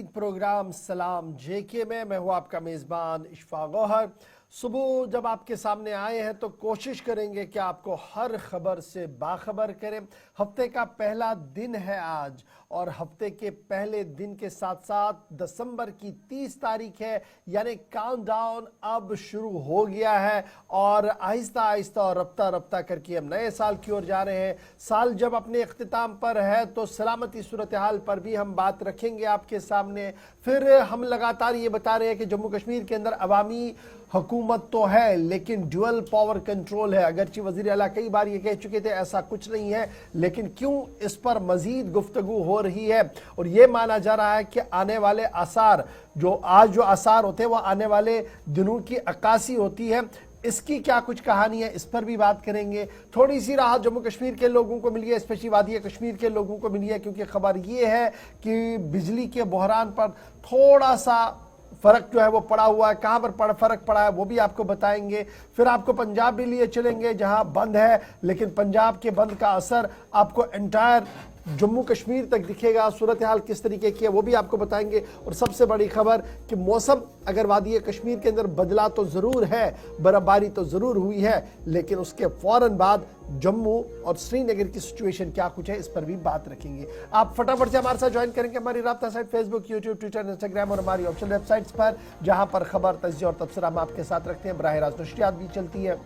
Programme सलाम जेके में मैं हूं आपका मेज़बान इशफाक गौहर। सुबह जब आपके सामने आए हैं तो कोशिश करेंगे कि आपको हर खबर से बाखबर करें। हफ्ते का पहला दिन है आज और हफ्ते के पहले दिन के साथ साथ दिसंबर की 30 तारीख है, यानी काउंटडाउन अब शुरू हो गया है और आहिस्ता आहिस्ता और रफ्ता रफ्ता करके हम नए साल की ओर जा रहे हैं। साल जब अपने इख्तिताम पर है तो सलामती सूरत हाल पर भी हम बात रखेंगे आपके सामने। फिर हम लगातार ये बता रहे हैं कि जम्मू कश्मीर के अंदर अवामी हुकूमत तो है लेकिन ड्यूअल पावर कंट्रोल है। अगरचे वज़ीर आला कई बार ये कह चुके थे ऐसा कुछ नहीं है, लेकिन क्यों इस पर मजीद गुफ्तगू हो रही है और ये माना जा रहा है कि आने वाले आसार जो आसार होते हैं वो आने वाले दिनों की अक्कासी होती है। इसकी क्या कुछ कहानी है, इस पर भी बात करेंगे। थोड़ी सी राहत जम्मू कश्मीर के लोगों को मिली है, स्पेशली वादी कश्मीर के लोगों को मिली है, क्योंकि खबर ये है कि बिजली के बहरान पर थोड़ा सा फर्क जो है वो पड़ा हुआ है। कहां पर फर्क पड़ा है वो भी आपको बताएंगे। फिर आपको पंजाब भी लिए चलेंगे जहां बंद है, लेकिन पंजाब के बंद का असर आपको एंटायर जम्मू कश्मीर तक दिखेगा। सूरत हाल किस तरीके की है वो भी आपको बताएंगे। और सबसे बड़ी खबर कि मौसम अगर वादी कश्मीर के अंदर बदला तो ज़रूर है, बर्फबारी तो ज़रूर हुई है, लेकिन उसके फ़ौरन बाद जम्मू और श्रीनगर की सिचुएशन क्या कुछ है इस पर भी बात रखेंगे। आप फटाफट से हमारे साथ ज्वाइन करेंगे हमारी राब्ता site Facebook, YouTube, Twitter, Instagram और हमारी ऑप्शनल वेबसाइट्स पर, जहां पर खबर, तज्जिया और तबसरा हम आपके साथ रखते हैं। बराह रास्त नशरियात भी चलती है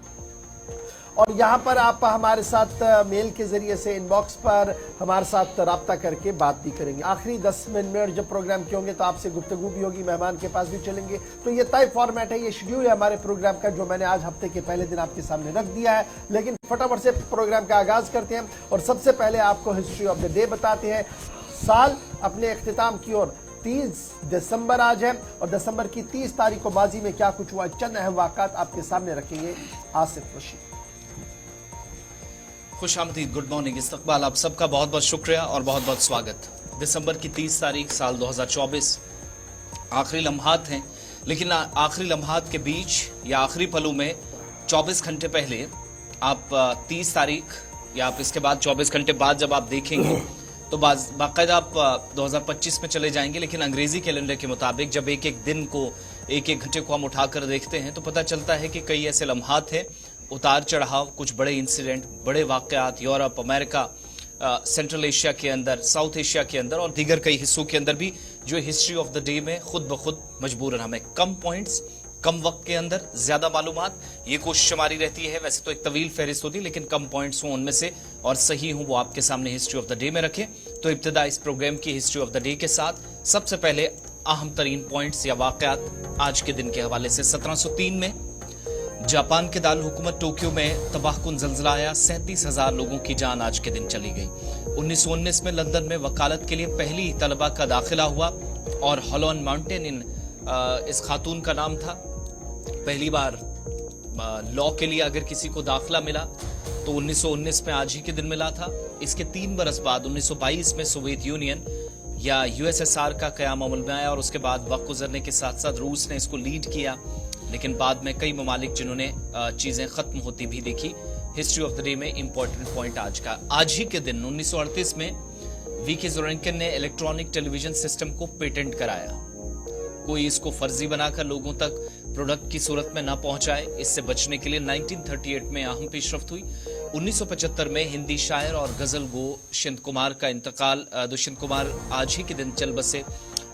और यहाँ पर आप हमारे साथ मेल के जरिए से इनबॉक्स पर हमारे साथ राब्ता करके बात भी करेंगे। आखिरी 10 मिनट जब प्रोग्राम के होंगे तो आपसे गुफ्तगू भी होगी, मेहमान के पास भी चलेंगे। तो ये तय फॉर्मेट है, ये शेड्यूल है हमारे प्रोग्राम का जो मैंने आज हफ्ते के पहले दिन आपके सामने रख दिया है। लेकिन फटाफट से प्रोग्राम का आगाज करते हैं और सबसे पहले आपको हिस्ट्री ऑफ द डे बताते हैं। साल अपने इख्तिताम की ओर 30 दिसंबर आज है और दिसंबर की 30 तारीख को माजी में क्या कुछ हुआ, चंद अहम वाक़ात आपके सामने रखेंगे आसिफ रशीद। खुश आमदीद, गुड मॉर्निंग, इस्तकबाल, आप सबका बहुत बहुत शुक्रिया और बहुत बहुत स्वागत। दिसंबर की 30 तारीख साल 2024, आखिरी लम्हात हैं, लेकिन आखिरी लम्हात के बीच या आखिरी पलों में 24 घंटे पहले आप 30 तारीख या आप इसके बाद 24 घंटे बाद जब आप देखेंगे तो बाकायदा आप 2025 में चले जाएंगे। लेकिन अंग्रेजी कैलेंडर के मुताबिक जब एक एक दिन को, एक एक घंटे को हम उठाकर देखते हैं तो पता चलता है कि कई ऐसे लम्हात हैं, उतार चढ़ाव, कुछ बड़े इंसिडेंट, बड़े वाक़यात यूरोप, अमेरिका, सेंट्रल एशिया के अंदर, साउथ एशिया के अंदर और दीगर कई हिस्सों के अंदर भी, जो हिस्ट्री ऑफ द डे में खुद ब खुद मजबूरन हमें कम पॉइंट्स, कम वक्त के अंदर ज्यादा मालूमात, ये कोशिश हमारी रहती है। वैसे तो एक तवील फहरिस्त होती है, लेकिन कम पॉइंट्स हों उनमें से और सही हूं वो आपके सामने हिस्ट्री ऑफ द डे में रखें। तो इब्तिदा इस प्रोग्राम की हिस्ट्री ऑफ द डे के साथ सबसे पहले अहम तरीन पॉइंट्स या वाक़यात आज के दिन के हवाले से। 1703 में जापान के दारुल हुकूमत टोक्यो में तबाहकुन ज़ल्ज़ला आया, 37,000 लोगों की जान आज के दिन चली गई। 1919 में लंदन में वकालत के लिए पहली तलबा का दाखिला हुआ और हॉलन माउंटेन इस खातून का नाम था। पहली बार लॉ के लिए अगर किसी को दाखिला मिला तो 1919 में आज ही के दिन मिला था। इसके 3 बरस बाद 1922 में सोवियत यूनियन या यूएसएसआर का क़याम अमल में आया और उसके बाद वक्त गुजरने के साथ साथ रूस ने इसको लीड किया, लेकिन बाद में कई ममालिक जिन्होंने चीजें खत्म होती भी देखी। हिस्ट्री ऑफ द डे में इंपॉर्टेंट पॉइंट आज ही के दिन 1938 में वीके ज़ोरेंकिन ने इलेक्ट्रॉनिक टेलीविजन सिस्टम को पेटेंट कराया। कोई इसको फर्जी बनाकर लोगों तक प्रोडक्ट की सूरत में न पहुंचाए, इससे बचने के लिए 1938 में अहम पेशरफ्त हुई। 1975 में हिंदी शायर और गजल गो दुष्यंत कुमार का इंतकाल। दुष्यंत कुमार आज ही के दिन चल बसे,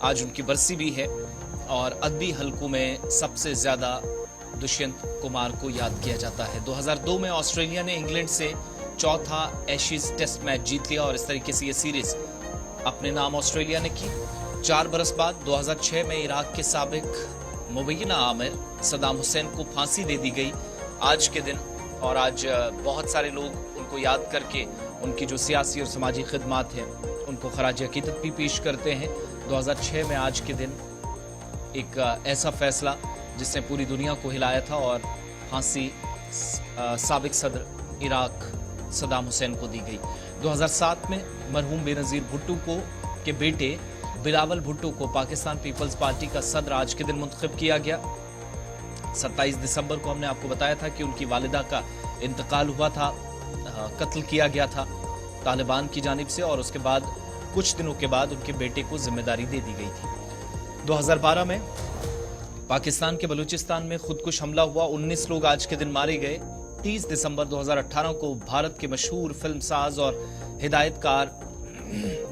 आज उनकी बरसी भी है और अदबी हलकों में सबसे ज्यादा दुष्यंत कुमार को याद किया जाता है। 2002 में ऑस्ट्रेलिया ने इंग्लैंड से चौथा एशिज टेस्ट मैच जीत लिया और इस तरीके से ये सीरीज अपने नाम ऑस्ट्रेलिया ने की। 4 बरस बाद 2006 में इराक के साबिक मुबैना आमिर सद्दाम हुसैन को फांसी दे दी गई आज के दिन, और आज बहुत सारे लोग उनको याद करके उनकी जो सियासी और समाजी खिदमात हैं उनको खराज अकीदत भी पेश करते हैं। 2006 में आज के दिन एक ऐसा फैसला जिसने पूरी दुनिया को हिलाया था और फांसी साबिक सदर इराक सद्दाम हुसैन को दी गई। 2007 में मरहूम बेनज़ीर भुट्टो के बेटे बिलावल भुट्टो को पाकिस्तान पीपल्स पार्टी का सदर आज के दिन मुंतखब किया गया। 27 दिसंबर को हमने आपको बताया था कि उनकी वालिदा का इंतकाल हुआ था, कत्ल किया गया था तालिबान की जानिब से और उसके बाद कुछ दिनों के बाद उनके बेटे को जिम्मेदारी दे दी गई थी। 2012 में पाकिस्तान के बलूचिस्तान में खुदकुश हमला हुआ, 19 लोग आज के दिन मारे गए। 30 दिसंबर 2018 को भारत के मशहूर फिल्मसाज और हिदायतकार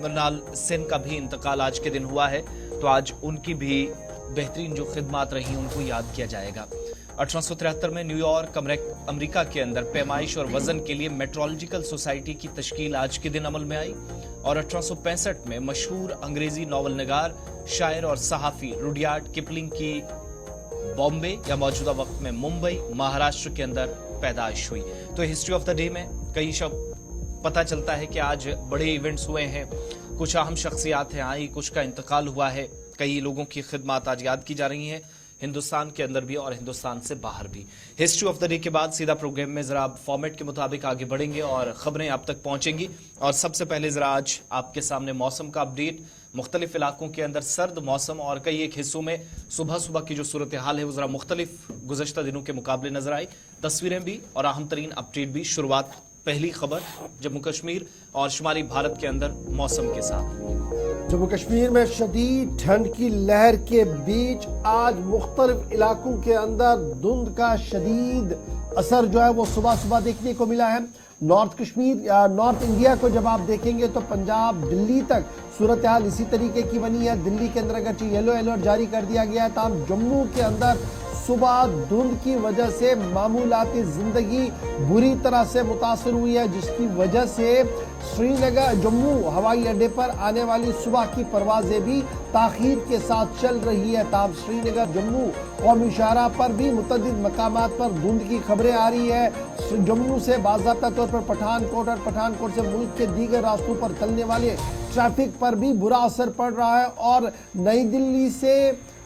मृणाल सेन का भी इंतकाल आज के दिन हुआ है, तो आज उनकी भी बेहतरीन जो खिदमात रही उनको याद किया जाएगा। 1873 में न्यूयॉर्क अमेरिका के अंदर पैमाइश और वजन के लिए मेट्रोलॉजिकल सोसाइटी की तश्कील आज के दिन अमल में आई। और 1865 में मशहूर अंग्रेजी नॉवल निगार, शायर और सहाफी रुडयार्ड किपलिंग की बॉम्बे या मौजूदा वक्त में मुंबई, महाराष्ट्र के अंदर पैदाइश हुई। तो हिस्ट्री ऑफ द डे में कई शब्द पता चलता है कि आज बड़े इवेंट्स हुए हैं, कुछ अहम शख्सियात आई, कुछ का इंतकाल हुआ है, कई लोगों की खिदमत आज याद की जा रही हैं, हिंदुस्तान के अंदर भी और हिंदुस्तान से बाहर भी। हिस्ट्री ऑफ द डे के बाद सीधा प्रोग्राम में जरा फॉर्मेट के मुताबिक आगे बढ़ेंगे और खबरें आप तक पहुंचेंगी। और सबसे पहले जरा आज आपके सामने मौसम का अपडेट, मुख्तलिफ इलाकों के अंदर सर्द मौसम और कई एक हिस्सों में सुबह सुबह की जो सूरत हाल है वो जरा मुख्तलिफ गुज़श्ता दिनों के मुकाबले नजर आई, तस्वीरें भी और अहम तरीन अपडेट भी। शुरुआत पहली खबर जम्मू कश्मीर और शुमाली भारत के अंदर मौसम के साथ। जम्मू कश्मीर में शदीद ठंड की लहर के बीच आज मुख्तलिफ इलाकों के अंदर धुंध का शदीद असर जो है वो सुबह सुबह देखने को मिला है। नॉर्थ कश्मीर या नॉर्थ इंडिया को जब आप देखेंगे तो पंजाब, दिल्ली तक सूरत हाल इसी तरीके की बनी है। दिल्ली के अंदर अगरचे येलो अलर्ट जारी कर दिया गया है, तमाम जम्मू के अंदर सुबह धुंध की वजह से मामूलाती जिंदगी बुरी तरह से मुतासर हुई है, जिसकी वजह से श्रीनगर जम्मू हवाई अड्डे पर आने वाली सुबह की परवाजें भी ताखीर के साथ चल रही है। ताब श्रीनगर जम्मू कौमी शाहराह पर भी मुतअद्दिद मकामात पर धुंध की खबरें आ रही है। जम्मू से बाज़ाब्ता तौर पर पठानकोट और पठानकोट से मुल्क के दीगर रास्तों पर चलने वाले ट्रैफिक पर भी बुरा असर पड़ रहा है और नई दिल्ली से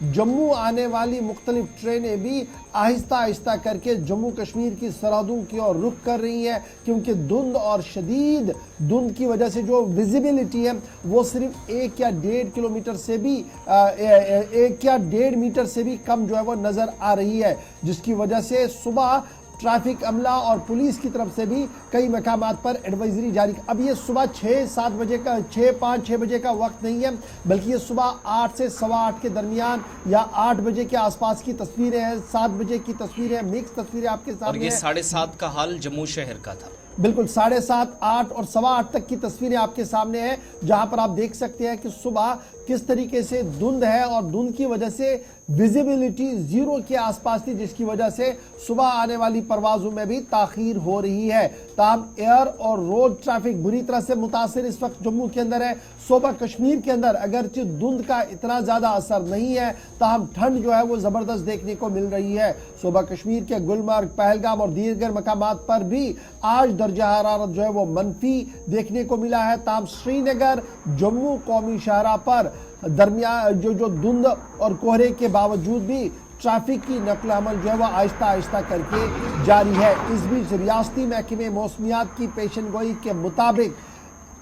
जम्मू आने वाली मुख्तलिफ ट्रेनें भी आहिस्ता आहिस्ता करके जम्मू कश्मीर की सरहदों की ओर रुख कर रही हैं, क्योंकि धुंध और शदीद धुंध की वजह से जो विजिबिलिटी है वो सिर्फ 1 या 1.5 किलोमीटर से भी 1 या 1.5 मीटर से भी कम जो है वो नज़र आ रही है, जिसकी वजह से सुबह ट्रैफिक अमला और पुलिस की तरफ से भी कई मकामात पर एडवाइजरी जारी। अब ये सुबह 6-7 बजे का 6-5-6 बजे का वक्त नहीं है, बल्कि ये सुबह 8 से 8:15 के दरमियान या 8 बजे के आसपास की तस्वीरें हैं, 7 बजे की तस्वीरें, मिक्स तस्वीरें आपके सामने। और ये 7:30 का हाल जम्मू शहर का था। बिल्कुल 7:30, 8 और 8:15 तक की तस्वीरें आपके सामने हैं, जहां पर आप देख सकते हैं कि सुबह किस तरीके से धुंध है और धुंध की वजह से विजिबिलिटी 0 के आसपास थी, जिसकी वजह से सुबह आने वाली परवाजों में भी ताखीर हो रही है। ताम एयर और रोड ट्रैफिक बुरी तरह से मुतासिर इस वक्त जम्मू के अंदर है। सूबा कश्मीर के अंदर अगरचे धुंध का इतना ज्यादा असर नहीं है, ताहम ठंड जो है वो जबरदस्त देखने को मिल रही है। सूबा कश्मीर के गुलमर्ग, पहलगाम और दीगर मकामात पर भी आज दर्जा हरारत जो है वो मनफी देखने को मिला है। ताम श्रीनगर जम्मू कौमी शाहराह पर दरमियान जो धुंध और कोहरे के बावजूद भी ट्रैफिक की नकल अमल जो है वह आहिस्ता आहिस्ता करके जारी है। इस बीच रियासती महकमे मौसमियात की पेशन गोई के मुताबिक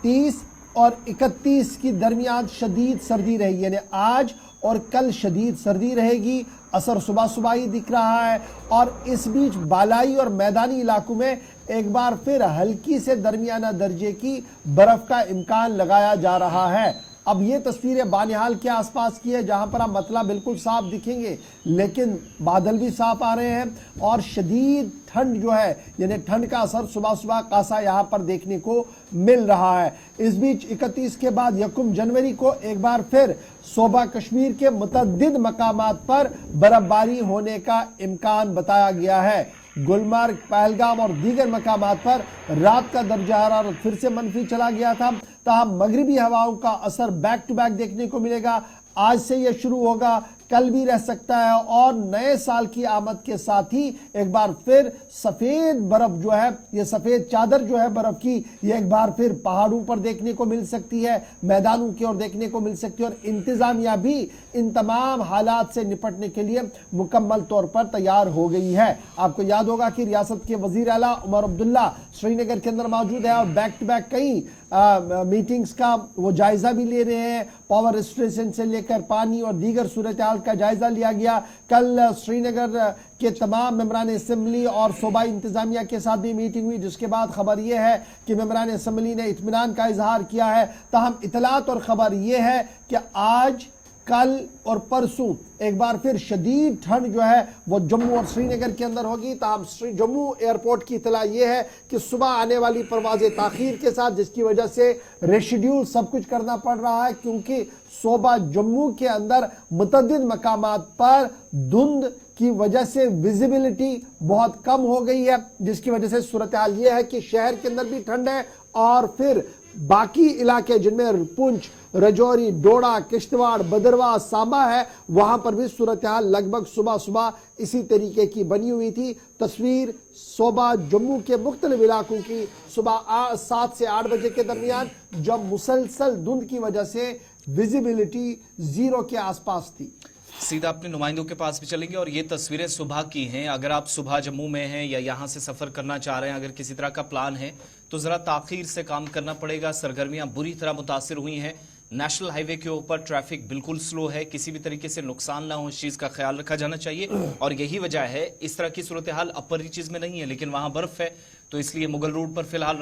30 और 31 की दरमियान शदीद सर्दी रहेगी, यानी आज और कल शदीद सर्दी रहेगी। असर सुबह सुबह ही दिख रहा है और इस बीच बालाई और मैदानी इलाकों में एक बार फिर हल्की से दरमियाना दर्जे की बर्फ का इम्कान लगाया जा रहा है। अब ये तस्वीरें बानिहाल के आसपास की है, जहां पर आप मतला बिल्कुल साफ दिखेंगे, लेकिन बादल भी साफ आ रहे हैं और शदीद ठंड जो है, यानी ठंड का असर सुबह सुबह कासा यहां पर देखने को मिल रहा है। इस बीच 31 के बाद 1 जनवरी को एक बार फिर सूबा कश्मीर के मुतअद्दिद मकामात पर बर्फबारी होने का इम्कान बताया गया है। गुलमर्ग, पहलगाम और दीगर मकामात पर रात का दर्जा हरारत फिर से मनफी चला गया था, ताहम मगरिबी हवाओं का असर बैक टू बैक देखने को मिलेगा। आज से यह शुरू होगा, कल भी रह सकता है और नए साल की आमद के साथ ही एक बार फिर सफेद बर्फ जो है, ये सफेद चादर जो है बर्फ की, ये एक बार फिर पहाड़ों पर देखने को मिल सकती है, मैदानों की ओर देखने को मिल सकती है और इंतजामिया भी इन तमाम हालात से निपटने के लिए मुकम्मल तौर पर तैयार हो गई है। आपको याद होगा कि रियासत के वजीर आला उमर अब्दुल्ला श्रीनगर के अंदर मौजूद है और बैक टू बैक कई मीटिंग्स का वो जायजा भी ले रहे हैं। पावर रिस्ट्रिक्शन से लेकर पानी और दीगर सूरत हाल का जायजा लिया गया। कल श्रीनगर के तमाम मेंबरान असेंबली और सूबाई इंतजामिया के साथ भी मीटिंग हुई, जिसके बाद खबर यह है कि मेंबरान असेंबली ने इत्मीनान का इजहार किया है। ताहम इतलात और खबर यह है कि आज कल और परसों एक बार फिर शदीद ठंड जो है वो जम्मू और श्रीनगर के अंदर होगी। ताहम जम्मू एयरपोर्ट की इतला यह है कि सुबह आने वाली परवाजें ताखीर के साथ, जिसकी वजह से रेशिड्यूल सब कुछ करना पड़ रहा है, क्योंकि सोबा जम्मू के अंदर मुतअद्दिद मकामात पर धुंध की वजह से विजिबिलिटी बहुत कम हो गई है, जिसकी वजह से सूरत हाल यह है कि शहर के अंदर भी ठंड है और फिर बाकी इलाके जिनमें पुंछ, रजौरी, डोडा, किश्तवाड़, भद्रवाह, सांबा है, वहां पर भी सूरत हाल लगभग सुबह सुबह इसी तरीके की बनी हुई थी। तस्वीर सोबा जम्मू के मुख्तलिफ इलाकों की सुबह 7 से 8 बजे के दरमियान, जब मुसलसल धुंध की वजह से विजिबिलिटी 0 के आसपास थी। सीधा अपने नुमाइंदों के पास भी चलेंगे और ये तस्वीरें सुबह की हैं। अगर आप सुबह जम्मू में हैं या यहां से सफर करना चाह रहे हैं, अगर किसी तरह का प्लान है तो जरा ताखीर से काम करना पड़ेगा। सरगर्मियां बुरी तरह मुतासिर हुई हैं। नेशनल हाईवे के ऊपर ट्रैफिक बिल्कुल स्लो है, किसी भी तरीके से नुकसान ना हो इस चीज का ख्याल रखा जाना चाहिए और यही वजह है। इस तरह की सूरत हाल अपर रीचेज में नहीं है, लेकिन वहां बर्फ है तो इसलिए मुगल रोड पर फिलहाल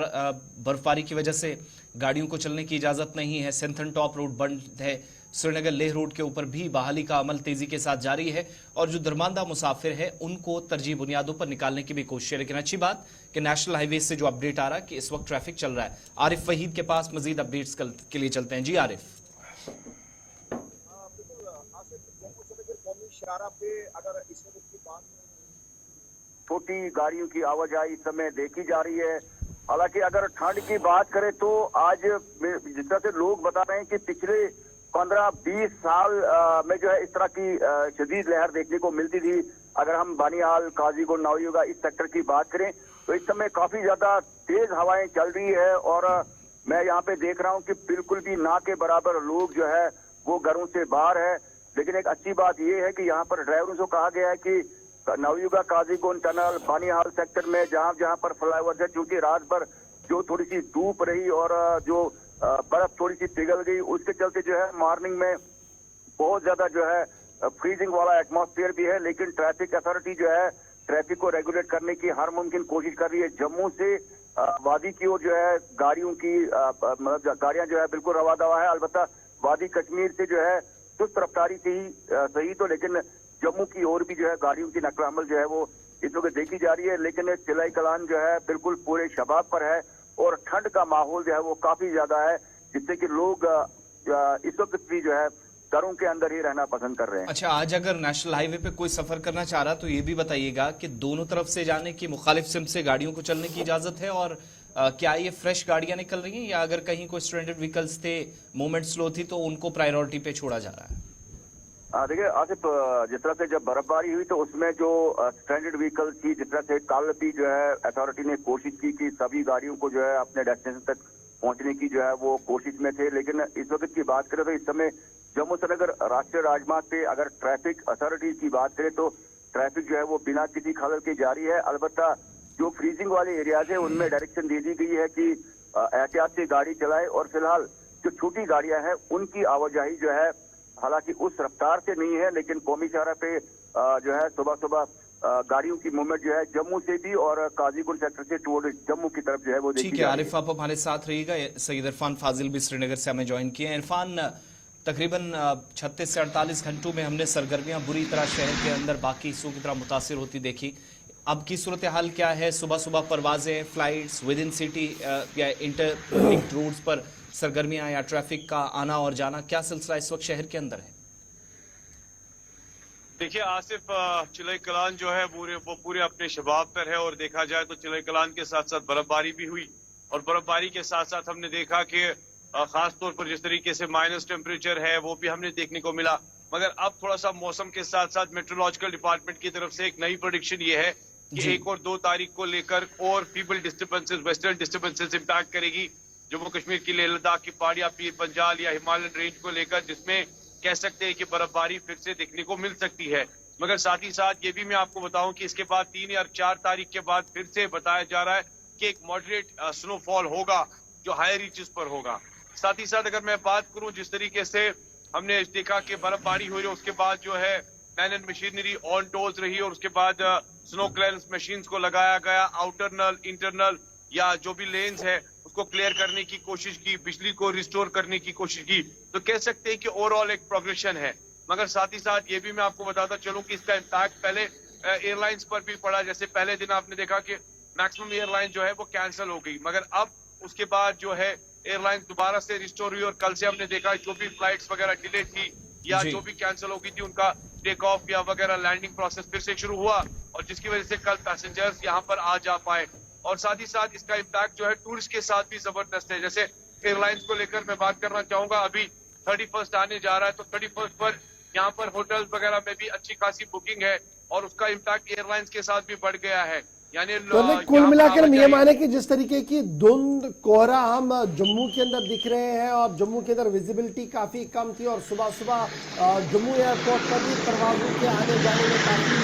बर्फबारी की वजह से गाड़ियों को चलने की इजाजत नहीं है। सेंथन टॉप रोड बंद है। श्रीनगर लेह रोड के ऊपर भी बहाली का अमल तेजी के साथ जारी है और जो दरमानदा मुसाफिर है उनको तरजीह बुनियादों पर निकालने की भी कोशिश है। लेकिन अच्छी बात कि नेशनल हाईवे से जो अपडेट आ रहा है कि इस वक्त ट्रैफिक चल रहा है। आरिफ वहीद के पास मजीद अपडेट्स के लिए चलते हैं। जी आरिफ। अगर इस वक्त की बात छोटी गाड़ियों की आवाजाही इस समय देखी जा रही है। हालांकि अगर ठंड की बात करें तो आज जिस तरह से लोग बता रहे हैं कि पिछले 15-20 साल में जो है इस तरह की शदीद लहर देखने को मिलती थी। अगर हम बानियाल, काजीगुंड, नवयुगा इस सेक्टर की बात करें तो इस समय काफी ज्यादा तेज हवाएं चल रही है और मैं यहाँ पे देख रहा हूँ कि बिल्कुल भी ना के बराबर लोग जो है वो घरों से बाहर है। लेकिन एक अच्छी बात यह है कि यहाँ पर ड्राइवरों को कहा गया है कि नवयुगा, काजीगुंड टनल, बानियाल सेक्टर में जहाँ पर फ्लाईओवर है, चूंकि रात भर जो थोड़ी सी धूप रही और जो बर्फ थोड़ी सी पिघल गई, उसके चलते जो है मॉर्निंग में बहुत ज्यादा जो है फ्रीजिंग वाला एटमॉस्फेयर भी है। लेकिन ट्रैफिक अथॉरिटी जो है ट्रैफिक को रेगुलेट करने की हर मुमकिन कोशिश कर रही है। जम्मू से वादी की ओर जो है गाड़ियों की मतलब गाड़ियां जो है बिल्कुल रवा दवा है। अलबत्ता वादी कश्मीर से जो है सुस्त रफ्तारी से ही सही तो, लेकिन जम्मू की ओर भी जो है गाड़ियों की नकल अमल जो है वो इस वक्त देखी जा रही है। लेकिन चिलाई कलान जो है बिल्कुल पूरे शबाब पर है और ठंड का माहौल जो है वो काफी ज्यादा है, जिससे कि लोग इस वक्त भी जो है घरों के अंदर ही रहना पसंद कर रहे हैं। अच्छा, आज अगर नेशनल हाईवे पे कोई सफर करना चाह रहा तो ये भी बताइएगा कि दोनों तरफ से जाने की, मुखालिफ सिम्त से गाड़ियों को चलने की इजाजत है और क्या ये फ्रेश गाड़ियां निकल रही हैं या अगर कहीं कोई स्ट्रैंडेड व्हीकल्स थे, मूवमेंट स्लो थी तो उनको प्रायोरिटी पे छोड़ा जा रहा है? देखिए आसिफ, जिस तरह से जब बर्फबारी हुई तो उसमें जो स्टैंडर्ड व्हीकल थी, जिस तरह से कल भी जो है अथॉरिटी ने कोशिश की कि सभी गाड़ियों को जो है अपने डेस्टिनेशन तक पहुंचने की जो है वो कोशिश में थे। लेकिन इस वक्त की बात करें तो इस समय जम्मू श्रीनगर राष्ट्रीय राजमार्ग पे अगर ट्रैफिक अथॉरिटी की बात करें तो ट्रैफिक जो है वो बिना किसी खलल के जारी है। अलबत्ता जो फ्रीजिंग वाले एरियाज है उनमें डायरेक्शन दे दी गई है कि एहतियात से गाड़ी चलाए और फिलहाल जो छोटी गाड़ियां हैं उनकी आवाजाही जो है हालांकि उस रफ्तार से नहीं है, लेकिन कौमी शाहरा पे जो है सुबह सुबह गाड़ियों की मूवमेंट जो है जम्मू से भी और काजीगुंड सेक्टर से टुवर्ड जम्मू की तरफ जो है वो ठीक है। आरिफ, आप हमारे साथ रहिएगा। सईद इरफान फाजिल भी श्रीनगर से हमें ज्वाइन किए हैं। इरफान, तकरीबन 36 से 48 घंटों में हमने सरगर्मियां बुरी तरह शहर के अंदर बाकी हिस्सों की तरह मुतासिर होती देखी। अब की सूरत हाल क्या है? सुबह सुबह परवाजें, फ्लाइट्स विद इन सिटी या इंटर लिंक्ड रूट्स पर सरगर्मियां या ट्रैफिक का आना और जाना, क्या सिलसिला इस वक्त शहर के अंदर है? देखिए आसिफ, चिलाई कलान जो है वो पूरे अपने शबाब पर है और देखा जाए तो चिलाई कलान के साथ साथ बर्फबारी भी हुई और बर्फबारी के साथ साथ हमने देखा कि खास तौर पर जिस तरीके से माइनस टेम्परेचर है वो भी हमने देखने को मिला। मगर अब थोड़ा सा मौसम के साथ साथ मेट्रोलॉजिकल डिपार्टमेंट की तरफ से एक नई प्रेडिक्शन ये है कि 1 और 2 तारीख को लेकर और feeble disturbances, western disturbances impact करेगी जम्मू कश्मीर की लेह लद्दाख की पहाड़ियां, पीर पंजाल या हिमालयन रेंज को लेकर, जिसमें कह सकते हैं कि बर्फबारी फिर से देखने को मिल सकती है। मगर साथ ही साथ ये भी मैं आपको बताऊं कि इसके बाद 3 या 4 तारीख के बाद फिर से बताया जा रहा है कि एक मॉडरेट स्नोफॉल होगा जो हायर रीचेस पर होगा। साथ ही साथ अगर मैं बात करूं जिस तरीके से हमने देखा कि बर्फबारी हुई, उसके बाद जो है man and machinery on tools रही और उसके बाद स्नो क्लियरेंस मशीन्स को लगाया गया, आउटरनल, इंटरनल या जो भी लेन्स है उसको क्लियर करने की कोशिश की, बिजली को रिस्टोर करने की कोशिश की, तो कह सकते हैं कि ओवरऑल एक प्रोग्रेशन है। मगर साथ ही साथ ये भी मैं आपको बताता चलूं कि इसका इम्पैक्ट पहले एयरलाइंस पर भी पड़ा। जैसे पहले दिन आपने देखा कि मैक्सिमम एयरलाइन जो है वो कैंसिल हो गई, मगर अब उसके बाद जो है एयरलाइन दोबारा से रिस्टोर हुई और कल से हमने देखा जो भी फ्लाइट्स वगैरह डिले थी या जी। जो भी कैंसिल हो गई थी उनका टेक ऑफ या वगैरह लैंडिंग प्रोसेस फिर से शुरू हुआ, और जिसकी वजह से कल पैसेंजर्स यहाँ पर आ जा पाए। और साथ ही साथ इसका इम्पैक्ट जो है टूरिस्ट के साथ भी जबरदस्त है। जैसे एयरलाइंस को लेकर मैं बात करना चाहूंगा, अभी 31 आने जा रहा है, तो 31 पर यहाँ पर होटल्स वगैरह में भी अच्छी खासी बुकिंग है और उसका इम्पैक्ट एयरलाइंस के साथ भी बढ़ गया है। यानी तो कुल मिलाकर हम ये माने कि जिस तरीके की धुंध कोहरा हम जम्मू के अंदर दिख रहे हैं और जम्मू के अंदर विजिबिलिटी काफी कम थी और सुबह सुबह जम्मू एयरपोर्ट पर भी परवाजों के आने जाने में काफी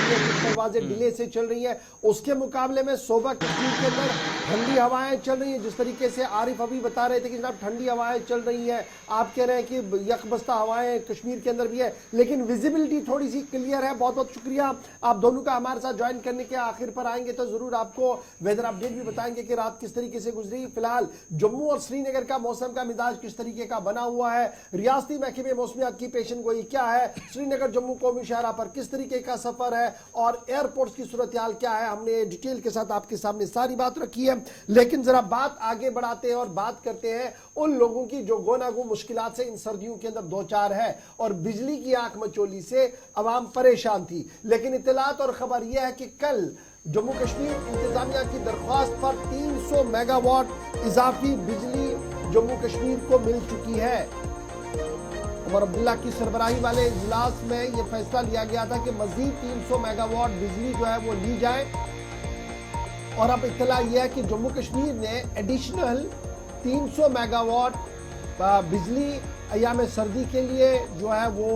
परवाजें डिले से चल रही है, उसके मुकाबले में सोबा कश्मीर के अंदर ठंडी हवाएं चल रही है। जिस तरीके से आरिफ अभी बता रहे थे कि जनाब ठंडी हवाएं चल रही है, आप कह रहे हैं कि यकबस्ता हवाएं कश्मीर के अंदर भी है, लेकिन विजिबिलिटी थोड़ी सी क्लियर है। बहुत बहुत शुक्रिया आप दोनों का हमारे साथ ज्वाइन करने के। आखिर पर आएंगे तो जरूर आपको वेदर अपडेट भी बताएंगे कि रात किस तरीके से गुजरी। फिलहाल जम्मू और श्रीनगर का मौसम का मिजाज किस तरीके का बना हुआ है, रियासती महकमे मौसमियात की पेशन गोई क्या है, श्रीनगर जम्मू कौमी शाहराह पर किस तरीके का सफर है और एयरपोर्ट की सूरत हाल क्या है, हमने डिटेल के साथ आपके सामने सारी बात रखी है। लेकिन जरा बात आगे बढ़ाते हैं और बात करते हैं उन लोगों की जो गोनागो मुश्किलात से इन सर्दियों के अंदर दो चार है और बिजली की आंख मचोली से अवाम परेशान थी। लेकिन इत्तलात और खबर यह है कि कल जम्मू कश्मीर इंतजामिया की दरख्वास्त पर 300 मेगावाट इजाफी बिजली जम्मू कश्मीर को मिल चुकी है। उमर अब्दुल्ला की सरबराही वाले इजलास में यह फैसला लिया गया था कि मजीद 300 मेगावाट बिजली जो है वो ली जाए और अब इत्तला यह है कि जम्मू कश्मीर ने एडिशनल 300 मेगावाट बिजली अयाम सर्दी के लिए जो है वो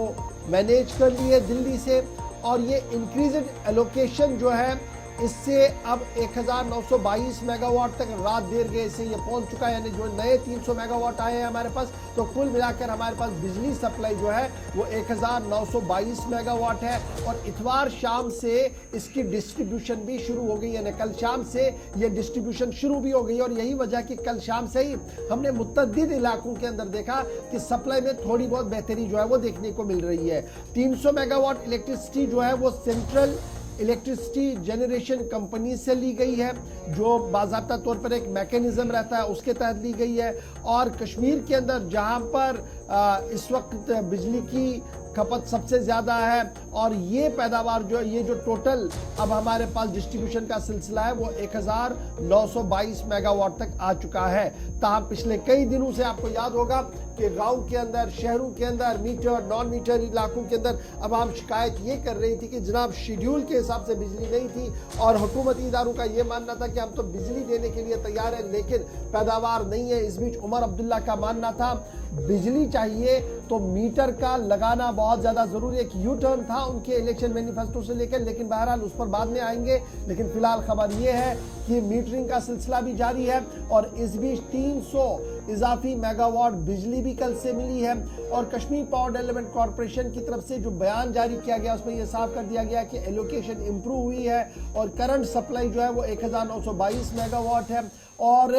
मैनेज कर ली है दिल्ली से, और ये इंक्रीज्ड एलोकेशन जो है इससे अब 1922 मेगावाट तक रात देर गए से ये पहुंच चुका है। यानी जो नए 300 मेगावाट आए हैं हमारे पास, तो कुल मिलाकर हमारे पास बिजली सप्लाई जो है वो 1922 मेगावाट है और इतवार शाम से इसकी डिस्ट्रीब्यूशन भी शुरू हो गई, यानी कल शाम से ये डिस्ट्रीब्यूशन शुरू भी हो गई। और यही वजह कि कल शाम से ही हमने मुतअद्दिद इलाकों के अंदर देखा कि सप्लाई में थोड़ी बहुत बेहतरी जो है वो देखने को मिल रही है। 300 मेगावाट इलेक्ट्रिसिटी जो है वो सेंट्रल इलेक्ट्रिसिटी जनरेशन कंपनी से ली गई है, जो बाज़ाब्ता तौर पर एक मैकेनिज्म रहता है उसके तहत ली गई है। और कश्मीर के अंदर जहां पर इस वक्त बिजली की खपत सबसे ज़्यादा है और ये पैदावार जो ये जो टोटल अब हमारे पास डिस्ट्रीब्यूशन का सिलसिला है वो 1922 मेगावाट तक आ चुका है। ताहम पिछले कई दिनों से आपको याद होगा कि गांव के अंदर, शहरों के अंदर, मीटर नॉन मीटर इलाकों के अंदर अब हम शिकायत ये कर रही थी कि जनाब शेड्यूल के हिसाब से बिजली नहीं थी और हुकूमती इदारों का ये मानना था कि हम तो बिजली देने के लिए तैयार है लेकिन पैदावार नहीं है। इस बीच उमर अब्दुल्ला का मानना था बिजली चाहिए तो मीटर का लगाना बहुत ज्यादा जरूरी है। एक यू टर्न था उनके इलेक्शन मैनिफेस्टो से लेकर, लेकिन बहरहाल उस पर बाद में आएंगे। लेकिन फिलहाल खबर यह है कि मीटरिंग का सिलसिला भी जारी है और इस बीच 300 इजाफी मेगावाट बिजली भी कल से मिली है। और कश्मीर पावर डेवलपमेंट कॉर्पोरेशन की तरफ से जो बयान जारी किया गया उसमें यह साफ कर दिया गया कि एलोकेशन इंप्रूव हुई है और करंट सप्लाई जो है वो 1922 मेगावाट है और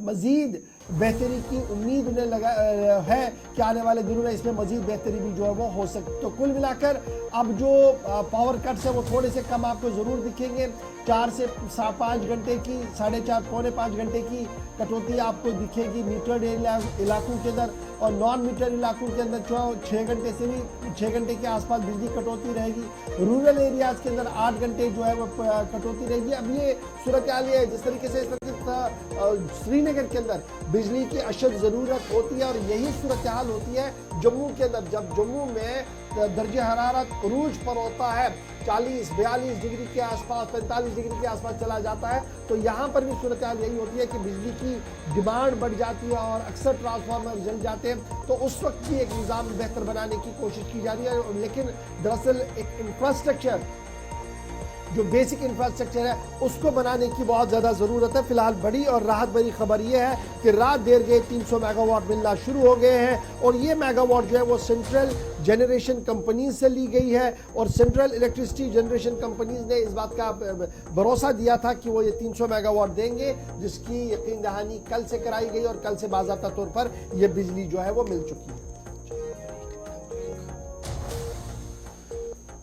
मजीद बेहतरी की उम्मीद उन्हें लगा है कि आने वाले दिनों में इसमें मजीद बेहतरी भी जो है वो हो सकती। तो कुल मिलाकर अब जो पावर कट्स है वो थोड़े से कम आपको जरूर दिखेंगे। 4 से 5 घंटे की, 4.5 पौने 5 घंटे की कटौती आपको दिखेगी मीटर्ड इलाकों के अंदर और नॉन मीटर इलाकों के अंदर जो 6 घंटे से भी 6 घंटे के आसपास बिजली कटौती रहेगी। रूरल एरियाज के अंदर 8 घंटे जो है वो कटौती रहेगी। अब ये सूरत हाल है जिस तरीके से श्रीनगर के अंदर बिजली की अशद जरूरत होती है और यही सूरत हाल होती है जम्मू के अंदर। जब जम्मू में दर्जे हरारत उरूज पर होता है 40-42 डिग्री के आसपास, 45 डिग्री के आसपास चला जाता है, तो यहाँ पर भी सूरत हाल यही होती है कि बिजली की डिमांड बढ़ जाती है और अक्सर ट्रांसफार्मर जल जाते हैं। तो उस वक्त भी एक निज़ाम बेहतर बनाने की कोशिश की जा रही है, लेकिन दरअसल एक इंफ्रास्ट्रक्चर जो बेसिक इंफ्रास्ट्रक्चर है उसको बनाने की बहुत ज़्यादा ज़रूरत है। फिलहाल बड़ी और राहत भरी खबर यह है कि रात देर गए 300 मेगावाट मिलना शुरू हो गए हैं और ये मेगावाट जो है वो सेंट्रल जनरेशन कंपनीज से ली गई है और सेंट्रल इलेक्ट्रिसिटी जनरेशन कंपनीज ने इस बात का भरोसा दिया था कि वो ये 300 मेगावाट देंगे, जिसकी यकीन दहानी कल से कराई गई और कल से बाज़ाब्ता तौर पर ये बिजली जो है वो मिल चुकी है।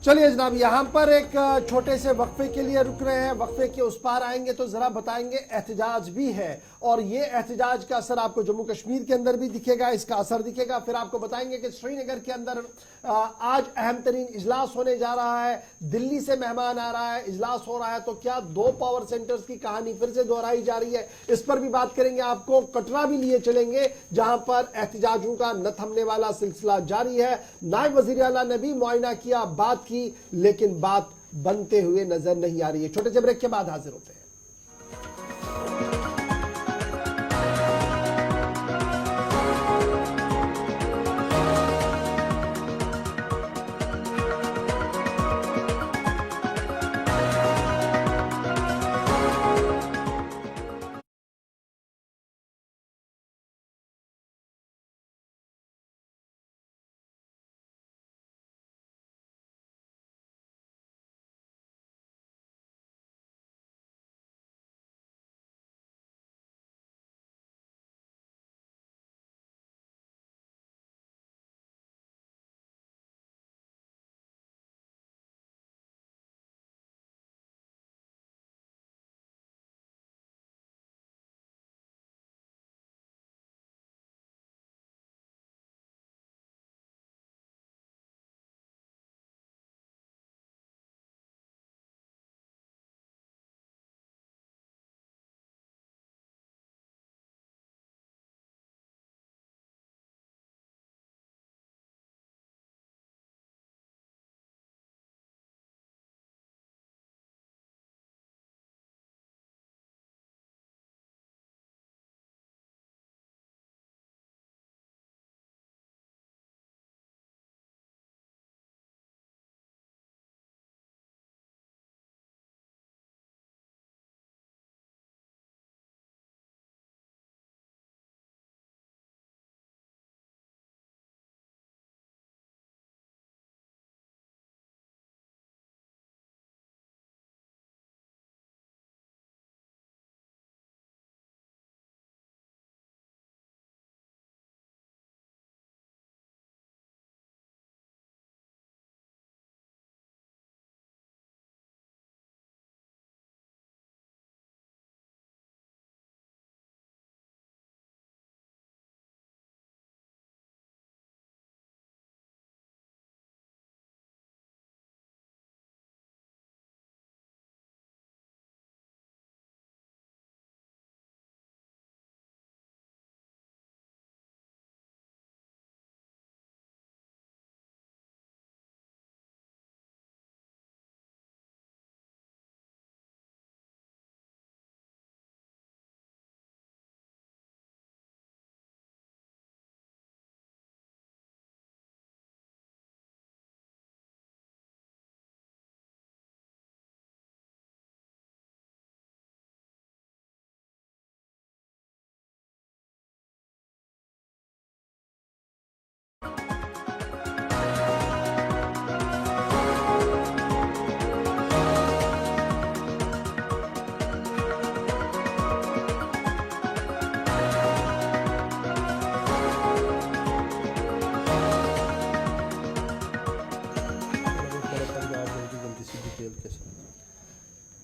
चलिए जनाब, यहां पर एक छोटे से वक्फे के लिए रुक रहे हैं। वक्फे के उस पार आएंगे तो जरा बताएंगे एहतजाज भी है और ये एहतजाज का असर आपको जम्मू कश्मीर के अंदर भी दिखेगा, इसका असर दिखेगा। फिर आपको बताएंगे कि श्रीनगर के अंदर आज अहम तरीन इजलास होने जा रहा है, दिल्ली से मेहमान आ रहा है, इजलास हो रहा है, तो क्या 2 पावर सेंटर्स की कहानी फिर से दोहराई जा रही है, इस पर भी बात करेंगे। आपको कटरा भी लिए चलेंगे जहां पर एहतजाजों का न थमने वाला सिलसिला जारी है। नायब वजीर आला ने भी मुआयना किया, बात की, लेकिन बात बनते हुए नजर नहीं आ रही है। छोटे से ब्रेक के बाद हाजिर होते हैं।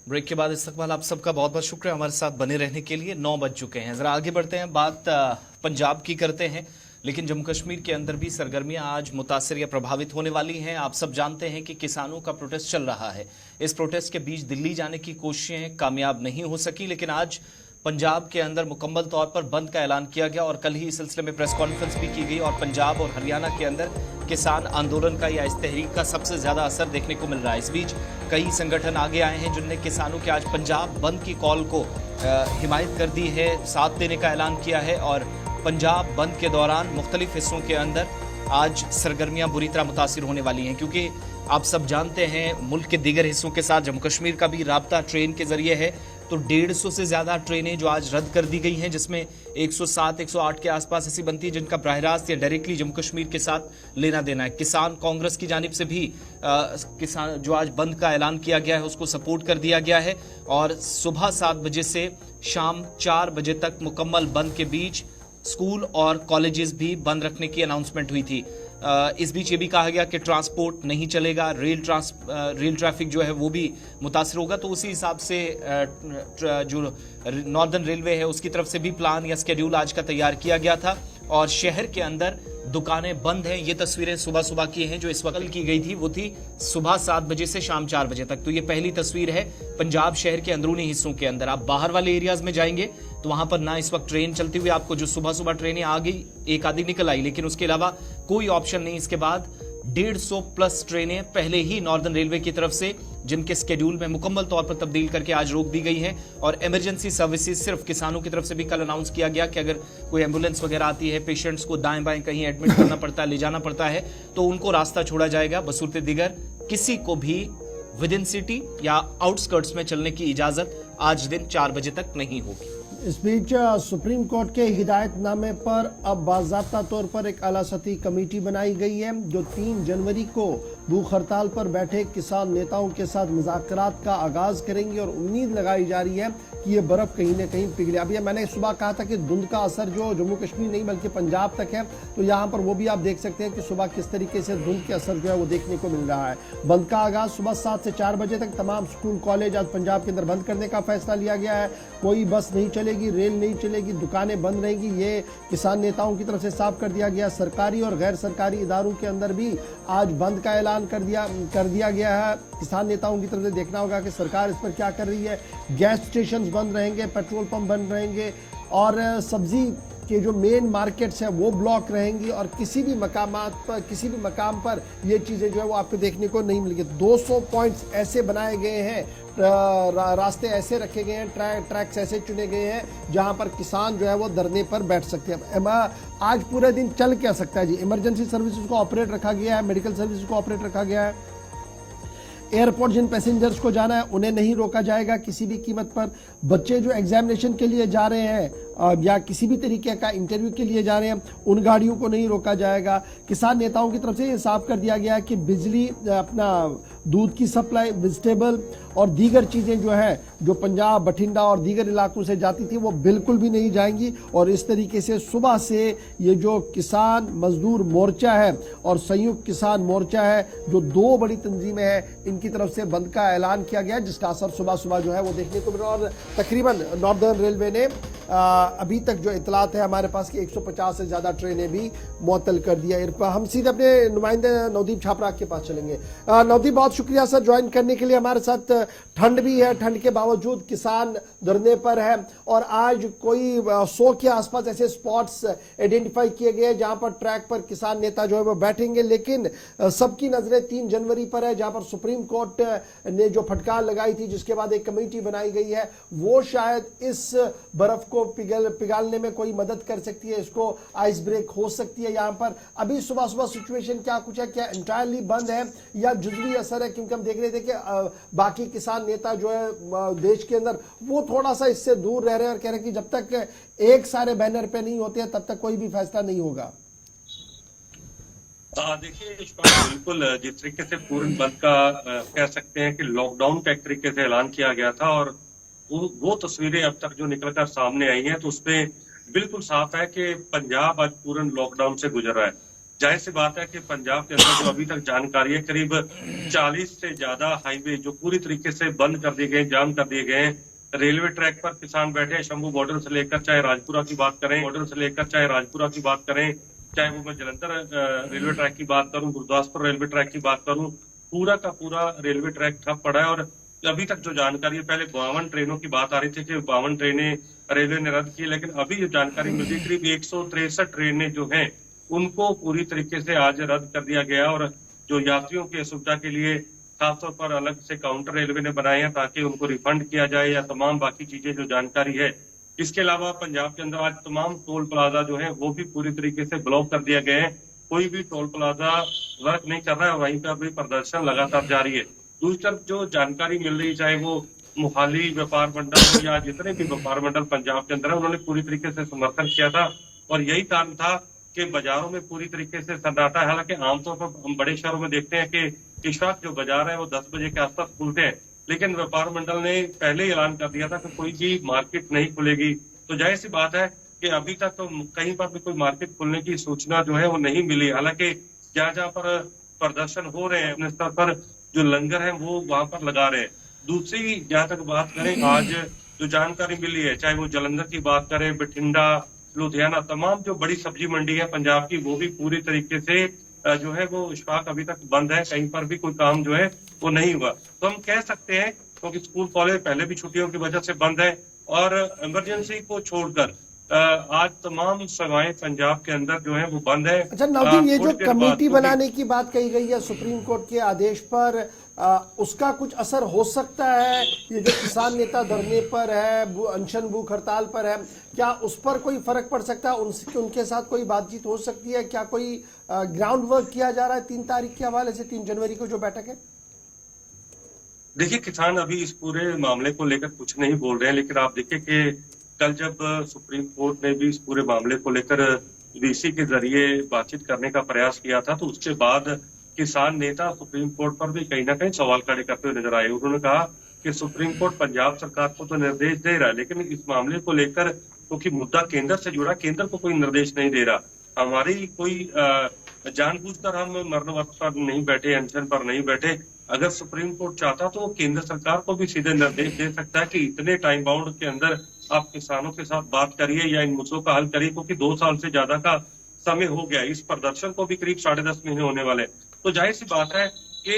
ब्रेक के बाद इस्तकबाल आप सबका बहुत बहुत शुक्रिया हमारे साथ बने रहने के लिए। 9 बज चुके हैं, जरा आगे बढ़ते हैं, बात पंजाब की करते हैं। लेकिन जम्मू कश्मीर के अंदर भी सरगर्मियां आज मुतासर या प्रभावित होने वाली हैं। आप सब जानते हैं कि किसानों का प्रोटेस्ट चल रहा है। इस प्रोटेस्ट के बीच दिल्ली जाने की कोशिशें कामयाब नहीं हो सकी, लेकिन आज पंजाब के अंदर मुकम्मल तौर पर बंद का ऐलान किया गया और कल ही इस सिलसिले में प्रेस कॉन्फ्रेंस भी की गई। और पंजाब और हरियाणा के अंदर किसान आंदोलन का या इस तहरीक का सबसे ज्यादा असर देखने को मिल रहा है। इस बीच कई संगठन आगे आए हैं जिनने किसानों के आज पंजाब बंद की कॉल को हिमायत कर दी है, साथ देने का ऐलान किया है। और पंजाब बंद के दौरान मुख्तलिफ हिस्सों के अंदर आज सरगर्मियां बुरी तरह मुतासिर होने वाली हैं, क्योंकि आप सब जानते हैं मुल्क के दीगर हिस्सों के साथ जम्मू कश्मीर का भी राब्ता ट्रेन के जरिए है। तो 150 से ज्यादा ट्रेनें जो आज रद्द कर दी गई हैं, जिसमें 107, 108 के आसपास ऐसी बनती है जिनका बराह रास्त या डायरेक्टली जम्मू कश्मीर के साथ लेना देना है। किसान कांग्रेस की जानिब से भी किसान जो आज बंद का ऐलान किया गया है उसको सपोर्ट कर दिया गया है, और सुबह 7 बजे से शाम 4 बजे तक मुकम्मल बंद के बीच स्कूल और कॉलेजेस भी बंद रखने की अनाउंसमेंट हुई थी। इस बीच ये भी कहा गया कि ट्रांसपोर्ट नहीं चलेगा, रेल ट्रैफिक जो है वो भी मुतासर होगा। तो उसी हिसाब से जो नॉर्दर्न रेलवे है उसकी तरफ से भी प्लान या स्केड्यूल आज का तैयार किया गया था, और शहर के अंदर दुकानें बंद हैं। ये तस्वीरें सुबह सुबह की हैं, जो इस वक्त की गई थी वो थी सुबह 7 बजे से शाम 4 बजे तक। तो ये पहली तस्वीर है पंजाब शहर के अंदरूनी हिस्सों के अंदर। आप बाहर वाले एरियाज में जाएंगे तो वहां पर ना इस वक्त ट्रेन चलती हुई आपको, जो सुबह सुबह ट्रेनें आ गई, एक आधी निकल आई, लेकिन उसके अलावा कोई ऑप्शन नहीं। इसके बाद 150 प्लस ट्रेनें पहले ही नॉर्दर्न रेलवे की तरफ से जिनके स्केड्यूल में मुकम्मल तौर पर तब्दील करके आज रोक दी गई है। और इमरजेंसी सर्विसेज सिर्फ किसानों की तरफ से भी कल अनाउंस किया गया कि अगर कोई एम्बुलेंस वगैरह आती है, पेशेंट्स को दाएं बाएं कहीं एडमिट करना पड़ता है, ले जाना पड़ता है, तो उनको रास्ता छोड़ा जाएगा। बसूरत दिगर किसी को भी विद इन सिटी या आउटस्कर्ट्स में चलने की इजाजत आज दिन 4 बजे तक नहीं होगी। इस बीच सुप्रीम कोर्ट के हिदायतनामे पर अब बाज़ाब्ता तौर पर एक आला सतही कमेटी बनाई गई है, जो 3 जनवरी को भूख हड़ताल पर बैठे किसान नेताओं के साथ मुज़ाकरात का आगाज करेंगी, और उम्मीद लगाई जा रही है कि ये बर्फ कहीं न कहीं पिघले। अभी मैंने सुबह कहा था कि धुंध का असर जो जम्मू कश्मीर नहीं बल्कि पंजाब तक है, तो यहाँ पर वो भी आप देख सकते हैं कि सुबह किस तरीके से धुंध के असर जो है वो देखने को मिल रहा है। बंद का आगाज सुबह 7 से 4 बजे तक तमाम स्कूल कॉलेज आज पंजाब के अंदर बंद करने का फैसला लिया गया है। कोई बस नहीं चलेगी, रेल नहीं चलेगी, दुकानें बंद रहेंगी, ये किसान नेताओं की तरफ से साफ कर दिया गया। सरकारी और गैर सरकारी इदारों के अंदर भी आज बंद का ऐलान कर दिया गया है। किसान नेताओं की तरफ से देखना होगा कि सरकार इस पर क्या कर रही है। गैस स्टेशन बंद रहेंगे, पेट्रोल पंप बंद रहेंगे, और सब्जी के जो मेन मार्केट्स हैं वो ब्लॉक रहेंगी, और किसी भी मकाम पर ये चीज़ें जो है वो आपको देखने को नहीं मिलेंगी। 200 पॉइंट्स ऐसे बनाए गए हैं, रास्ते ऐसे रखे गए हैं, ट्रैक्स ऐसे चुने गए हैं जहां पर किसान जो है वो धरने पर बैठ सकते हैं। आज पूरे दिन चल क्या सकता है जी। इमरजेंसी सर्विसेज को ऑपरेट रखा गया है, मेडिकल सर्विसेज को ऑपरेट रखा गया है। एयरपोर्ट जिन पैसेंजर्स को जाना है उन्हें नहीं रोका जाएगा किसी भी कीमत पर। बच्चे जो एग्जामिनेशन के लिए जा रहे हैं या किसी भी तरीके का इंटरव्यू के लिए जा रहे हैं, उन गाड़ियों को नहीं रोका जाएगा। किसान नेताओं की तरफ से ये साफ कर दिया गया है कि बिजली, अपना दूध की सप्लाई, वेजिटेबल और दीगर चीज़ें जो है जो पंजाब, बठिंडा और दीगर इलाकों से जाती थी वो बिल्कुल भी नहीं जाएंगी। और इस तरीके से सुबह से ये जो किसान मजदूर मोर्चा है और संयुक्त किसान मोर्चा है, जो 2 बड़ी तंजीमें हैं, इनकी तरफ से बंद का ऐलान किया गया, जिसका असर सुबह सुबह जो है वो देखने को मिल रहा है। और तकरीबन नॉर्दर्न रेलवे ने अभी तक जो इतलात है हमारे पास कि 150 से ज़्यादा ट्रेनें भी मुअत्तल कर दिया। हम सीधे अपने नुमाइंदे नवदीप छापरा के पास चलेंगे। नवदीप, बहुत शुक्रिया सर ज्वाइन करने के लिए हमारे साथ। ठंड भी है, ठंड के बावजूद किसान धरने पर है, और आज कोई 100 के आसपास ऐसे स्पॉट्स आइडेंटिफाई किए गए जहां पर ट्रैक पर किसान नेता जो है वो बैठेंगे, लेकिन सबकी नजरें 3 जनवरी पर है, जहां पर सुप्रीम कोर्ट ने जो फटकार लगाई थी, जिसके बाद एक कमेटी बनाई गई है, वो शायद इस बर्फ को पिघालने में कोई मदद कर सकती है, इसको आइस ब्रेक हो सकती है। यहाँ पर अभी सुबह सुबह सिचुएशन क्या कुछ है, क्या इंटायरली बंद है या जुजवी असर है? क्योंकि हम देख रहे थे कि बाकी किसान नेता जो है देश के अंदर वो थोड़ा सा इससे दूर रह रहे हैं और कह रहे हैं कि जब तक एक सारे बैनर पे नहीं होते हैं तब तक कोई भी फैसला नहीं होगा। देखिए बिल्कुल, जिस तरीके से पूर्ण बंद का कह सकते हैं कि लॉकडाउन का एक तरीके से ऐलान किया गया था, और वो तस्वीरें अब तक जो निकलकर सामने आई हैं तो उसमें बिल्कुल साफ है कि पंजाब आज पूर्ण लॉकडाउन से गुजर रहा है। जाहिर सी बात है कि पंजाब के अंदर जो अभी तक जानकारी है, करीब 40 से ज्यादा हाईवे जो पूरी तरीके से बंद कर दिए गए, जाम कर दिए गए हैं। रेलवे ट्रैक पर किसान बैठे हैं, शंभू बॉर्डर से लेकर चाहे राजपुरा की बात करें, चाहे वो मैं जलंधर रेलवे ट्रैक की बात करूं, गुरदासपुर रेलवे ट्रैक की बात करूं, पूरा का पूरा रेलवे ट्रैक ठप पड़ा है। और अभी तक जो जानकारी है, पहले 52 ट्रेनों की बात आ रही थी कि 52 ट्रेनें रेलवे ने रद्द की, लेकिन अभी जो जानकारी मिल रही है करीब 163 ट्रेनें जो हैं उनको पूरी तरीके से आज रद्द कर दिया गया। और जो यात्रियों की सुविधा के लिए खासतौर पर अलग से काउंटर रेलवे ने बनाए हैं ताकि उनको रिफंड किया जाए या तमाम बाकी चीजें जो जानकारी है। इसके अलावा पंजाब के अंदर आज तमाम टोल प्लाजा जो है वो भी पूरी तरीके से ब्लॉक कर दिए गए हैं। कोई भी टोल प्लाजा वर्क नहीं कर रहा है, वहीं पर भी प्रदर्शन लगातार जारी है। दूसरी तरफ जो जानकारी मिल रही है, चाहे वो मोहाली व्यापार मंडल या जितने भी व्यापार मंडल पंजाब के अंदर है, उन्होंने पूरी तरीके से समर्थन किया था और यही कारण था कि बाजारों में पूरी तरीके से सन्नाटा है। हालांकि आमतौर पर हम बड़े शहरों में देखते हैं कि इस वक्त जो बाजार है वो 10 बजे के आसपास खुलते हैं, लेकिन व्यापार मंडल ने पहले ही ऐलान कर दिया था कि कोई भी मार्केट नहीं खुलेगी। तो जाहिर सी बात है कि अभी तक तो कहीं पर भी कोई मार्केट खुलने की सूचना जो है वो नहीं मिली। हालांकि जहां जहां पर प्रदर्शन हो रहे हैं अपने स्तर पर जो लंगर है वो वहां पर लगा रहे हैं। दूसरी जहां तक बात करें, आज जो जानकारी मिली है, चाहे वो जालंधर की बात करें, बठिंडा, लुधियाना, तमाम जो बड़ी सब्जी मंडी है पंजाब की, वो भी पूरी तरीके से जो है वो इशफाक अभी तक बंद है, कहीं पर भी कोई काम जो है वो नहीं हुआ। तो हम कह सकते हैं क्योंकि स्कूल कॉलेज पहले भी छुट्टियों की वजह से बंद है और इमरजेंसी को छोड़कर आज तमाम सेवाएं पंजाब के अंदर जो है वो बंद है। अच्छा नवदीप, ये जो थोड़ी देर बाद कमेटी बनाने की बात कही गई है सुप्रीम कोर्ट के आदेश पर, उसका कुछ असर हो सकता है? ये जो किसान नेता धरने पर है, अनशन भूख हड़ताल पर है, क्या उस पर कोई फर्क पड़ सकता है? उनके साथ कोई बातचीत हो सकती है? क्या कोई ग्राउंड वर्क किया जा रहा है 3 तारीख के हवाले से, 3 जनवरी को जो बैठक है? देखिए, किसान अभी इस पूरे मामले को लेकर कुछ नहीं बोल रहे हैं, लेकिन आप देखिए कि कल जब सुप्रीम कोर्ट ने भी इस पूरे मामले को लेकर वीसी के जरिए बातचीत करने का प्रयास किया था, तो उसके बाद किसान नेता सुप्रीम कोर्ट पर भी कहीं ना कहीं सवाल खड़े करते हुए नजर आए। उन्होंने कहा कि सुप्रीम कोर्ट पंजाब सरकार को तो निर्देश दे रहा है, लेकिन इस मामले को लेकर क्योंकि मुद्दा केंद्र से जुड़ा, केंद्र को कोई निर्देश नहीं दे रहा। हमारी कोई जानबूझकर हम मरण वर्त पर नहीं बैठे, अनशन पर नहीं बैठे। अगर सुप्रीम कोर्ट चाहता तो वो केंद्र सरकार को भी सीधे निर्देश दे सकता है कि इतने टाइम बाउंड के अंदर आप किसानों के साथ बात करिए या इन मुद्दों का हल करिए, क्योंकि 2 साल से ज्यादा का समय हो गया। इस प्रदर्शन को भी करीब 10.5 महीने होने वाले। तो जाहिर सी बात है कि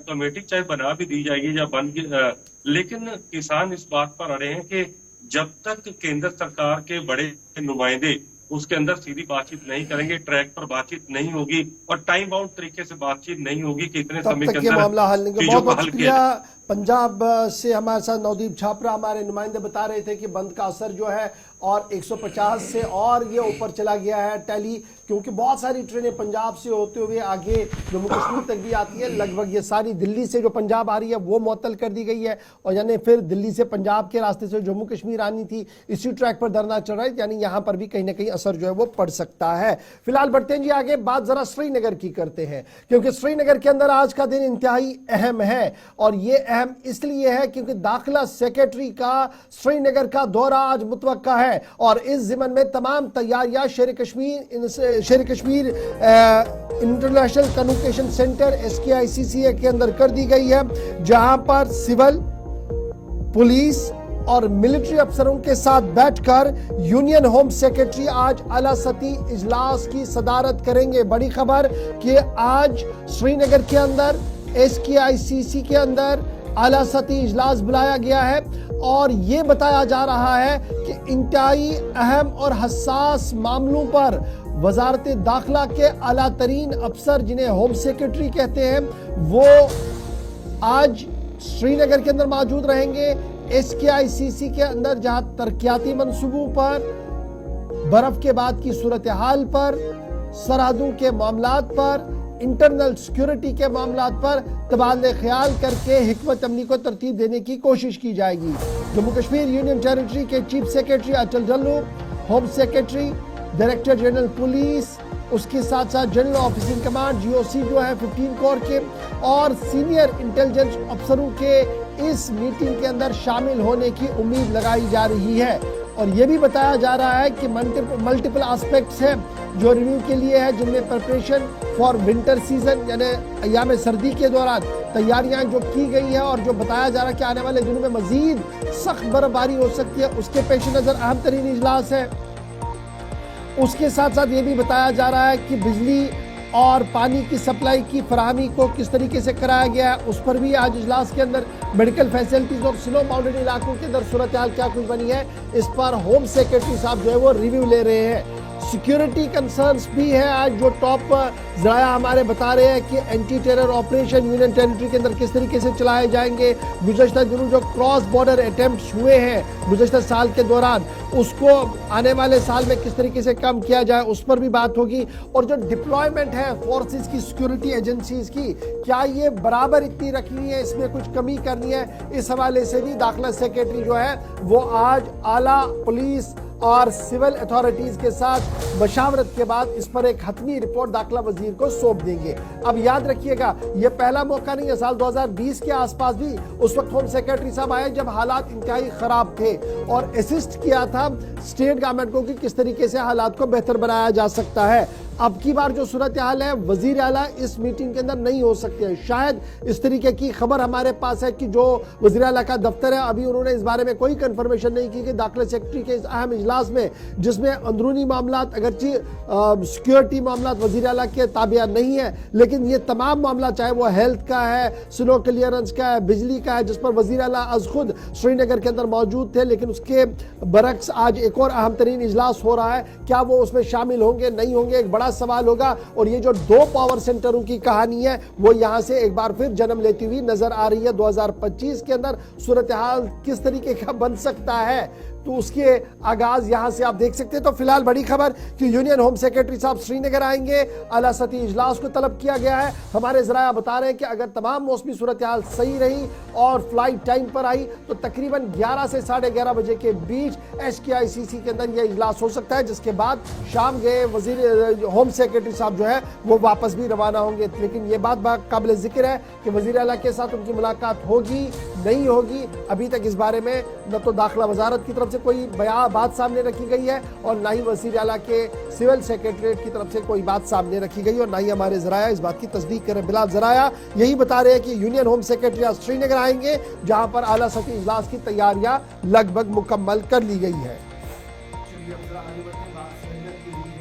कमेटी चाहे बना भी दी जाएगी या लेकिन किसान इस बात पर अड़े हैं कि जब तक केंद्र सरकार के बड़े नुमाइंदे उसके अंदर सीधी बातचीत नहीं करेंगे, ट्रैक पर बातचीत नहीं होगी और टाइम बाउंड तरीके से बातचीत नहीं होगी कि इतने समय के अंदर मामला हल नहीं। बहुत बहुत शुक्रिया। किया। पंजाब से हमारे साथ नवदीप छापरा हमारे नुमाइंदे बता रहे थे कि बंद का असर जो है और 150 से और ये ऊपर चला गया है टैली, क्योंकि बहुत सारी ट्रेनें पंजाब से होते हुए आगे जम्मू कश्मीर तक भी आती है। लगभग ये सारी दिल्ली से जो पंजाब आ रही है वो मुअत्तल कर दी गई है और यानी फिर दिल्ली से पंजाब के रास्ते से जम्मू कश्मीर आनी थी, इसी ट्रैक पर धरना चल रहा है, यानी यहाँ पर भी कहीं ना कहीं असर जो है वो पड़ सकता है। फिलहाल बढ़ते हैं जी आगे, बात जरा श्रीनगर की करते हैं, क्योंकि श्रीनगर के अंदर आज का दिन इंतहाई अहम है और ये अहम इसलिए है क्योंकि दाखिला सेक्रेटरी का श्रीनगर का दौरा आज मुतवक्का है और इस ज़िमन में तमाम तैयारियां शेर Kashmir international convocation centre SKICCA के अंदर कर दी गई है, जहां पर सिविल, पुलिस और मिलिट्री अफसरों के साथ बैठकर यूनियन होम सेक्रेटरी आज आला सती इजलास की सदारत करेंगे। बड़ी खबर कि आज श्रीनगर के अंदर SKICCA के अंदर आला सती इजलास बुलाया गया है और ये बताया जा रहा है कि इंतहाई अहम और हसास मामलों पर वजारत दाखिला के आला तरीन अफसर, जिन्हें होम सेक्रेटरी कहते हैं, वो आज श्रीनगर के अंदर मौजूद रहेंगे। SKICCA के अंदर जहां तरक्याती मंसूबों पर, बर्फ के बाद की सूरत हाल पर, सरहदों के मामलात पर, इंटरनल सिक्योरिटी के मामलात पर तबादले ख्याल करके हिकमत अमली को तरतीब देने की कोशिश की जाएगी। जम्मू कश्मीर यूनियन टेरिटरी के chief secretary Atal Dulloo, home secretary, director general police, उसके साथ साथ जनरल ऑफिसिंग कमांड GOC जो है 15 कोर के और सीनियर इंटेलिजेंस अफसरों के इस मीटिंग के अंदर शामिल होने की उम्मीद लगाई जा रही है। और यह भी बताया जा रहा है कि मल्टीपल एस्पेक्ट्स हैं जो रिव्यू के लिए है, जिनमें प्रिपरेशन फॉर विंटर सीजन यानी अय्याम सर्दी के दौरान तैयारियां जो की गई है और जो बताया जा रहा है कि आने वाले दिनों में मजीद सख्त बर्फबारी हो सकती है, उसके पेश नज़र अहम तरीन इजलास है। उसके साथ साथ ये भी बताया जा रहा है कि बिजली और पानी की सप्लाई की फराहमी को किस तरीके से कराया गया है, उस पर भी आज इजलास के अंदर मेडिकल फैसिलिटीज और स्लो माउंटेन इलाकों के अंदर सूरत हाल क्या कुछ बनी है, इस पर होम सेक्रेटरी साहब जो है वो रिव्यू ले रहे हैं। सिक्योरिटी कंसर्न्स भी है। आज जो टॉप जराया हमारे बता रहे हैं कि anti terror operation union territory के अंदर किस तरीके से चलाए जाएंगे। गुज़श्ता दिनों जो क्रॉस बॉर्डर अटेम्प्ट्स हुए हैं गुज़श्ता साल के दौरान, उसको आने वाले साल में किस तरीके से कम किया जाए, उस पर भी बात होगी। और जो डिप्लॉयमेंट है फोर्सेस की, सिक्योरिटी एजेंसीज की, क्या ये बराबर इतनी रखनी है, इसमें कुछ कमी करनी है, इस हवाले से भी दाखिला सेक्रेटरी जो है वो आज आला पुलिस और सिविल अथॉरिटीज के साथ मशावरत के बाद इस पर एक हतमी रिपोर्ट दाखिला वजीर को सौंप देंगे। अब याद रखिएगा, ये पहला मौका नहीं है। साल 2020 के आसपास भी उस वक्त होम सेक्रेटरी साहब आए जब हालात इंतहाई खराब थे और असिस्ट किया था स्टेट गवर्नमेंट को कि किस तरीके से हालात को बेहतर बनाया जा सकता है। अब की बार जो सूरत हाल है, वजीर आला इस मीटिंग के अंदर नहीं हो सकते हैं। शायद इस तरीके की खबर हमारे पास है कि जो वजीर आला का दफ्तर है, अभी उन्होंने इस बारे में कोई कंफर्मेशन नहीं की कि दाखिला सेक्रेटरी के इस अहम इजलास में, जिसमें अंदरूनी मामलात अगरचे सिक्योरिटी मामलात वजीर आला के ताबिया नहीं है, लेकिन ये तमाम मामला चाहे वो हेल्थ का है, स्नो क्लियरेंस का है, बिजली का है, जिस पर वजीर आला आज खुद श्रीनगर के अंदर मौजूद थे, लेकिन उसके बरक्स आज एक और अहम तरीन इजलास हो रहा है। क्या वो उसमें शामिल होंगे नहीं होंगे, एक बड़ा सवाल होगा। और ये जो 2 पावर सेंटरों की कहानी है वो यहां से एक बार फिर जन्म लेती हुई नजर आ रही है। 2025 के अंदर सूरत हाल किस तरीके का बन सकता है, तो उसके आगाज यहां से आप देख सकते हैं। तो फिलहाल बड़ी खबर कि यूनियन होम सेक्रेटरी साहब श्रीनगर आएंगे, आला सती इजलास को तलब किया गया है। हमारे जराया बता रहे हैं कि अगर तमाम मौसमी सूरत हाल सही रही और फ्लाइट टाइम पर आई तो तकरीबन 11 से 11:30 बजे के बीच HKICC के अंदर यह इजलास हो सकता है, जिसके बाद शाम गए वजीर होम सेक्रेटरी साहब जो है वो वापस भी रवाना होंगे। लेकिन ये बात काबिल जिक्र है कि वजीर आला के साथ उनकी मुलाकात होगी नहीं होगी, अभी तक इस बारे में न तो दाखिला वजारत की तरफ से कोई बात सामने रखी गई है और ना ही वजीर आला के सिविल सेक्रेटरीट की तरफ से कोई बात सामने रखी गई और ना ही हमारे जराया इस बात की तस्दीक करें। बिलाल जराया यही बता रहे हैं कि यूनियन होम सेक्रेटरी आज श्रीनगर आएंगे, जहां पर आला सती इजलास की तैयारियां लगभग मुकम्मल कर ली गई है।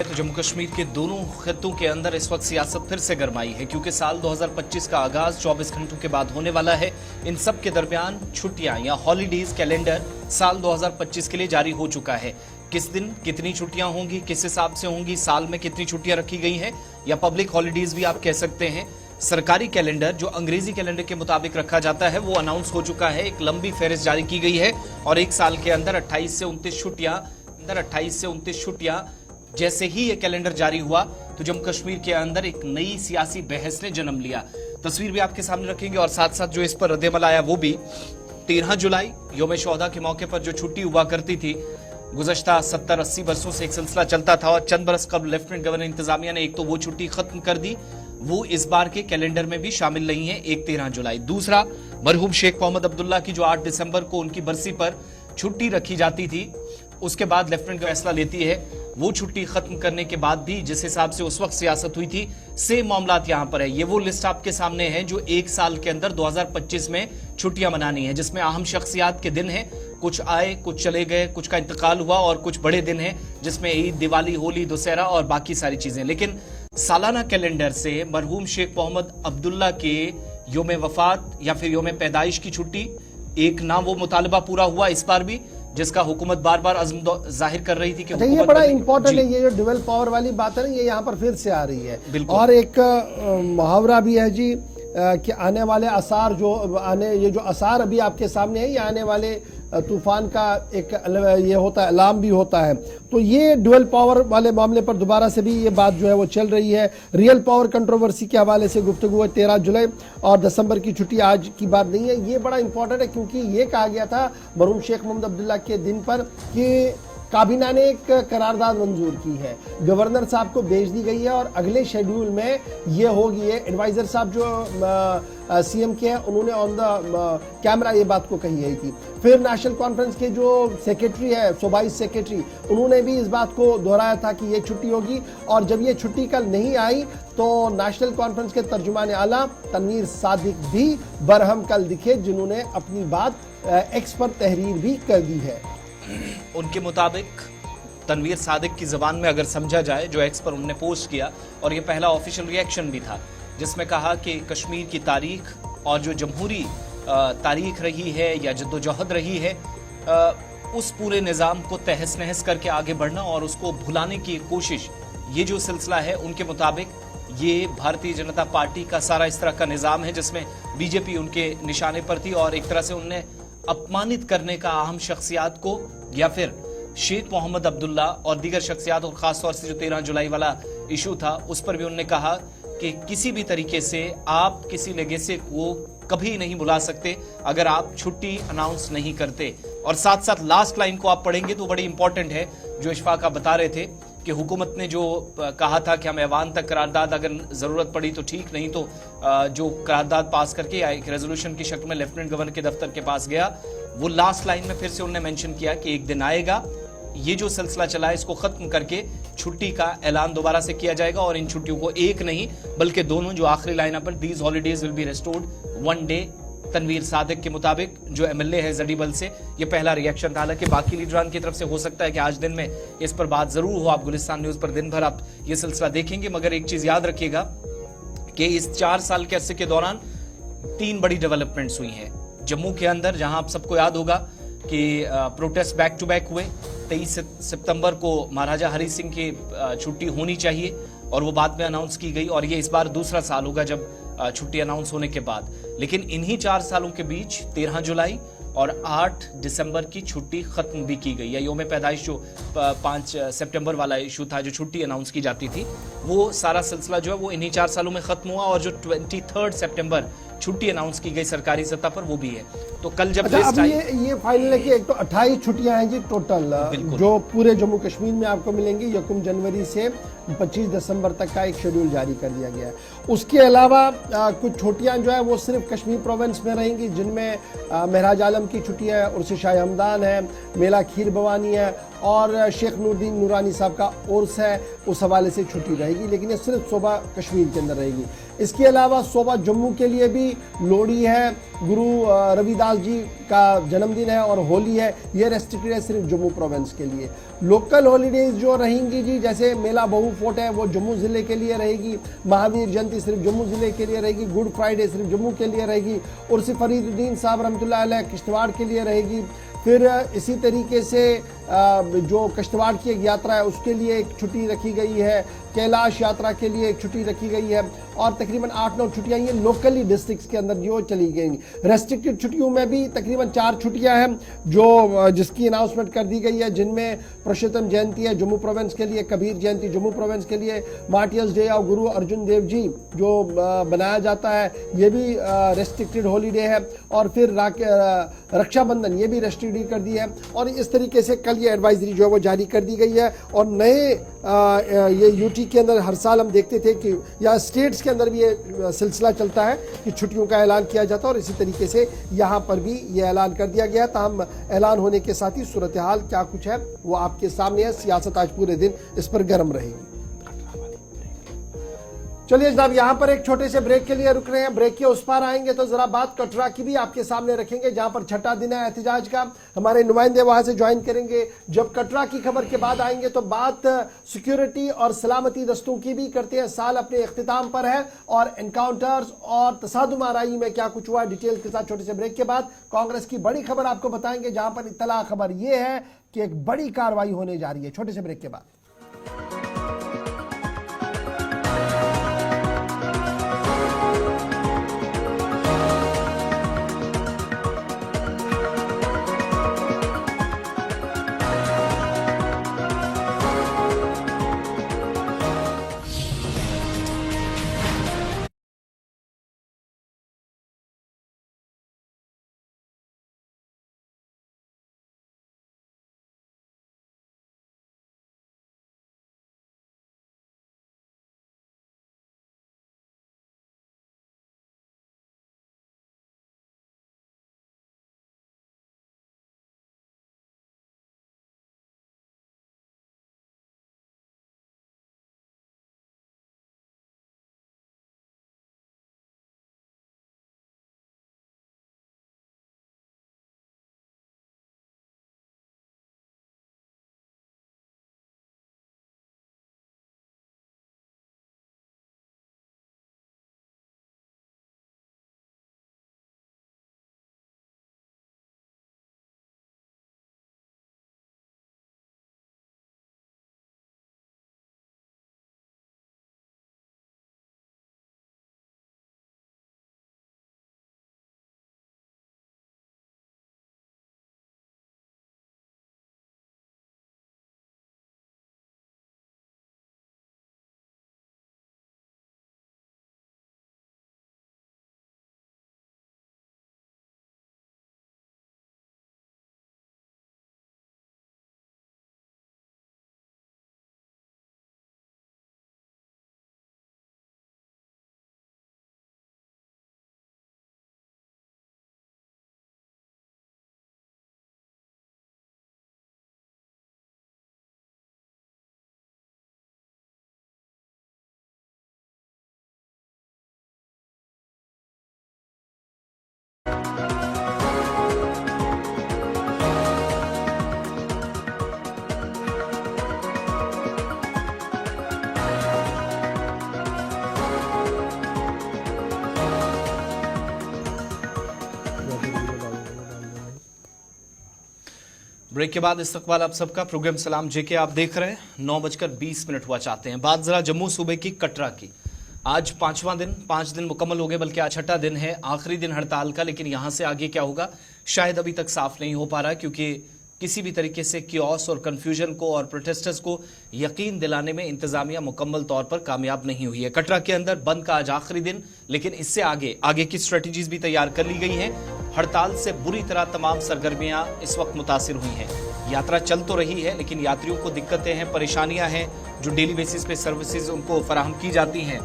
तो जम्मू कश्मीर के दोनों खित्तों के अंदर इस वक्त सियासत फिर से गरमाई है, क्योंकि साल 2025 का आगाज 24 घंटों के बाद होने वाला है। इन सब के दरमियान छुट्टियां या हॉलीडेज कैलेंडर साल 2025 के लिए जारी हो चुका है। किस दिन कितनी छुट्टियां होंगी, किस हिसाब से होंगी, साल में कितनी छुट्टियां रखी गई हैं, या पब्लिक हॉलीडेज भी आप कह सकते हैं। सरकारी कैलेंडर जो अंग्रेजी कैलेंडर के मुताबिक रखा जाता है वो अनाउंस हो चुका है। एक लंबी फहरिस्त जारी की गई है और एक साल के अंदर 28 से 29 छुट्टियां जैसे ही ये कैलेंडर जारी हुआ तो जम्मू कश्मीर के अंदर एक नई सियासी बहस ने जन्म लिया। तस्वीर भी आपके सामने रखेंगे और साथ साथ जो इस पर रद्देमल आया वो भी 13 जुलाई यौम शोहदा के मौके पर जो छुट्टी हुआ करती थी, गुज़श्ता 70-80 बरसों से एक सिलसिला चलता था और चंद बरस कबल लेफ्टिनेंट गवर्नर इंतजामिया ने एक तो वो छुट्टी खत्म कर दी, वो इस बार के कैलेंडर में भी शामिल नहीं है। एक 13 जुलाई। दूसरा, मरहूम शेख मोहम्मद अब्दुल्ला की जो 8 दिसंबर को उनकी बरसी पर छुट्टी रखी जाती थी, उसके बाद लेफ्टिनेंट फैसला लेती है वो छुट्टी खत्म करने के बाद भी जिस हिसाब से उस वक्त सियासत हुई थी, सेम मामलात यहां पर है। ये वो लिस्ट आपके सामने है जो एक साल के अंदर 2025 में छुट्टियां मनानी है, जिसमें अहम शख्सियात के दिन हैं, कुछ आए कुछ चले गए, कुछ का इंतकाल हुआ और कुछ बड़े दिन हैं जिसमें ईद, दिवाली, होली, दशहरा और बाकी सारी चीजें। लेकिन सालाना कैलेंडर से मरहूम शेख मोहम्मद अब्दुल्ला के योम वफात या फिर योम पैदाइश की छुट्टी, एक ना वो मुतालबा पूरा हुआ इस बार भी, जिसका हुकूमत बार बार अज़्म जाहिर कर रही थी कि ये बड़ा इंपॉर्टेंट है। ये जो डुअल पावर वाली बात है ना, ये यहाँ पर फिर से आ रही है। और एक मुहावरा भी है जी कि आने वाले आसार ये जो आसार अभी आपके सामने है, ये आने वाले तूफान का एक ये होता है, अलार्म भी होता है। तो ये डुअल पावर वाले मामले पर दोबारा से भी ये बात जो है वो चल रही है। रियल पावर कंट्रोवर्सी के हवाले से गुफ्तगू है। 13 जुलाई और दिसंबर की छुट्टी आज की बात नहीं है। ये बड़ा इंपॉर्टेंट है क्योंकि ये कहा गया था मरहूम शेख मोहम्मद अब्दुल्ला के दिन पर कि काबीना ने एक करारदाद मंजूर की है, गवर्नर साहब को भेज दी गई है और अगले शेड्यूल में ये होगी। ये एडवाइजर साहब जो सीएम के हैं उन्होंने ऑन द कैमरा ये बात को कही है थी। फिर नेशनल कॉन्फ्रेंस के जो सेक्रेटरी है, सूबाई सेक्रेटरी, उन्होंने भी इस बात को दोहराया था कि ये छुट्टी होगी। और जब ये छुट्टी कल नहीं आई तो नेशनल कॉन्फ्रेंस के तर्जुमान आला तनवीर सादिक भी बरहम कल दिखे, जिन्होंने अपनी बात एक्स पर तहरीर भी कर दी है। उनके मुताबिक तनवीर सादिक की जबान में अगर समझा जाए, जो एक्स पर उन्होंने पोस्ट किया और ये पहला ऑफिशियल रिएक्शन भी था, जिसमें कहा कि कश्मीर की तारीख और जो जमहूरी तारीख रही है या जद्दोजहद रही है, उस पूरे निजाम को तहस नहस करके आगे बढ़ना और उसको भुलाने की कोशिश, ये जो सिलसिला है उनके मुताबिक ये भारतीय जनता पार्टी का सारा इस तरह का निजाम है जिसमें बीजेपी उनके निशाने पर थी और एक तरह से उनने अपमानित करने का अहम शख्सियात को या फिर शेख मोहम्मद अब्दुल्ला और दीगर शख्सियात और खासतौर से जो 13 जुलाई वाला इशू था उस पर भी उन्होंने कहा कि किसी भी तरीके से आप किसी लेगेसी को कभी नहीं बुला सकते अगर आप छुट्टी अनाउंस नहीं करते। और साथ साथ लास्ट लाइन को आप पढ़ेंगे तो बड़ी इंपॉर्टेंट है, जो इशफाक आप बता रहे थे कि हुकूमत ने जो कहा था कि हम ऐवान तक करारदाद अगर जरूरत पड़ी तो ठीक, नहीं तो जो करारदाद पास करके या एक रेजोल्यूशन की शक्ल में लेफ्टिनेंट गवर्नर के दफ्तर के पास गया, वो लास्ट लाइन में फिर से उन्होंने मेंशन किया कि एक दिन आएगा, ये जो सिलसिला चला है इसको खत्म करके छुट्टी का ऐलान दोबारा से किया जाएगा और इन छुट्टियों को एक नहीं बल्कि दोनों, जो आखिरी लाइन पर these holidays will be restored one day. Tanveer Sadiq के मुताबिक जो एमएलए है जडीबल से, ये पहला रिएक्शन था। हालांकि बाकी लीडरान की तरफ से हो सकता है कि आज दिन में इस पर बात जरूर हो। आप गुलिस्तान न्यूज पर दिन भर आप ये सिलसिला देखेंगे, मगर एक चीज याद रखिएगा कि इस 4 साल के अरसे के दौरान 3 बड़ी डेवलपमेंट्स हुई हैं जम्मू के अंदर, जहां आप सबको याद होगा कि प्रोटेस्ट बैक टू बैक हुए। 23 सितंबर को महाराजा हरि सिंह की छुट्टी होनी चाहिए और वो बाद में अनाउंस की गई और ये इस बार दूसरा साल होगा जब छुट्टी अनाउंस होने के बाद। लेकिन इन्हीं 4 सालों के बीच 13 जुलाई और 8 दिसंबर की छुट्टी खत्म भी की गई। या योम पैदाइश जो 5 सितंबर वाला इशू था, जो छुट्टी अनाउंस की जाती थी, वो सारा सिलसिला जो है वो इन्हीं 4 सालों में खत्म हुआ। और जो 23 सितंबर छुट्टी अनाउंस की गई सरकारी सतह पर, वो भी है। तो कल जब लिस्ट आई, ये फाइनल है कि एक तो 28 छुट्टियां हैं जी टोटल, जो पूरे जम्मू कश्मीर में आपको मिलेंगी। 1 जनवरी से 25 दिसंबर तक का एक शेड्यूल जारी कर दिया गया है। उसके अलावा कुछ छुट्टियां जो है वो सिर्फ कश्मीर प्रोविंस में रहेंगी, जिनमें महराज आलम की छुट्टी है, उर्स शाह हमदान है, मेला खीर भवानी है और शेख नूरुद्दीन नूरानी साहब का उर्स है, उस हवाले से छुट्टी रहेगी। लेकिन ये सिर्फ सूबा कश्मीर के अंदर रहेगी। इसके अलावा सूबा जम्मू के लिए भी लोहड़ी है, गुरु रविदास जी का जन्मदिन है और होली है, ये रेस्ट्रिक्टेड है सिर्फ जम्मू प्रोविंस के लिए। लोकल हॉलीडेज जो रहेंगी जी, जैसे मेला बहू फोर्ट है वो जम्मू जिले के लिए रहेगी, महावीर जयंती सिर्फ जम्मू जिले के लिए रहेगी, गुड फ्राइडे सिर्फ जम्मू के लिए रहेगी, उर्स फरीदुद्दीन साहब रहमतुल्लाह अलैह किश्तवाड़ के लिए रहेगी। फिर इसी तरीके से जो किश्तवाड़ की एक यात्रा है उसके लिए एक छुट्टी रखी गई है, कैलाश यात्रा के लिए एक छुट्टी रखी गई है और तकरीबन 8-9 छुट्टियां ये लोकली डिस्ट्रिक्ट्स के अंदर जो चली गई। रेस्ट्रिक्टेड छुट्टियों में भी तकरीबन 4 छुट्टियां हैं जो जिसकी अनाउंसमेंट कर दी गई है, जिनमें पुरुषोत्तम जयंती है जम्मू प्रोविंस के लिए, कबीर जयंती जम्मू प्रोविंस के लिए, मार्टियर्स डे और गुरु अर्जुन देव जी जो बनाया जाता है ये भी रेस्ट्रिक्टेड हॉलीडे है। और फिर रक्षाबंधन ये भी रेस्ट्रिक्टेड कर दी है। और इस तरीके से कल ये एडवाइजरी जो है वो जारी कर दी गई है। और नए ये यूटी के अंदर हर साल हम देखते थे कि या स्टेट्स के अंदर भी ये सिलसिला चलता है कि छुट्टियों का ऐलान किया जाता है और इसी तरीके से यहाँ पर भी ये ऐलान कर दिया गया। ताहम ऐलान होने के साथ ही सूरत हाल क्या कुछ है वो आपके सामने है। सियासत आज पूरे दिन इस पर गर्म रहेगी। चलिए जनाब, यहाँ पर एक छोटे से ब्रेक के लिए रुक रहे हैं। ब्रेक के उस पार आएंगे तो जरा बात कटरा की भी आपके सामने रखेंगे, जहां पर छठा दिन है एहतजाज का। हमारे नुमाइंदे वहां से ज्वाइन करेंगे। जब कटरा की खबर के बाद आएंगे तो बात सिक्योरिटी और सलामती दस्तों की भी करते हैं। साल अपने इख्तिताम पर है और एनकाउंटर्स और तसादुम आराई में क्या कुछ हुआ, डिटेल के साथ छोटे से ब्रेक के बाद कांग्रेस की बड़ी खबर आपको बताएंगे, जहां पर इत्तला खबर यह है कि एक बड़ी कार्रवाई होने जा रही है। छोटे से ब्रेक के बाद ब्रेक के बाद इस्तकबाल आप सबका। प्रोग्राम सलाम जेके आप देख रहे हैं। 9:20 हुआ चाहते हैं। बात जरा जम्मू सूबे की कटरा की। आज 5 दिन मुकम्मल हो गए, बल्कि आज 6वां दिन है, आखिरी दिन हड़ताल का। लेकिन यहां से आगे क्या होगा शायद अभी तक साफ नहीं हो पा रहा, क्योंकि किसी भी तरीके से कियोस और कंफ्यूजन को और प्रोटेस्टर्स को यकीन दिलाने में इंतजामिया मुकम्मल तौर पर कामयाब नहीं हुई है। कटरा के अंदर बंद का आज आखिरी दिन, लेकिन इससे आगे की स्ट्रेटजीज भी तैयार कर ली गई हैं। हड़ताल से बुरी तरह तमाम सरगर्मियां इस वक्त मुतासिर हुई हैं। यात्रा चल तो रही है, लेकिन यात्रियों को दिक्कतें हैं, परेशानियां हैं। जो डेली बेसिस पे सर्विसेज उनको फराहम की जाती हैं,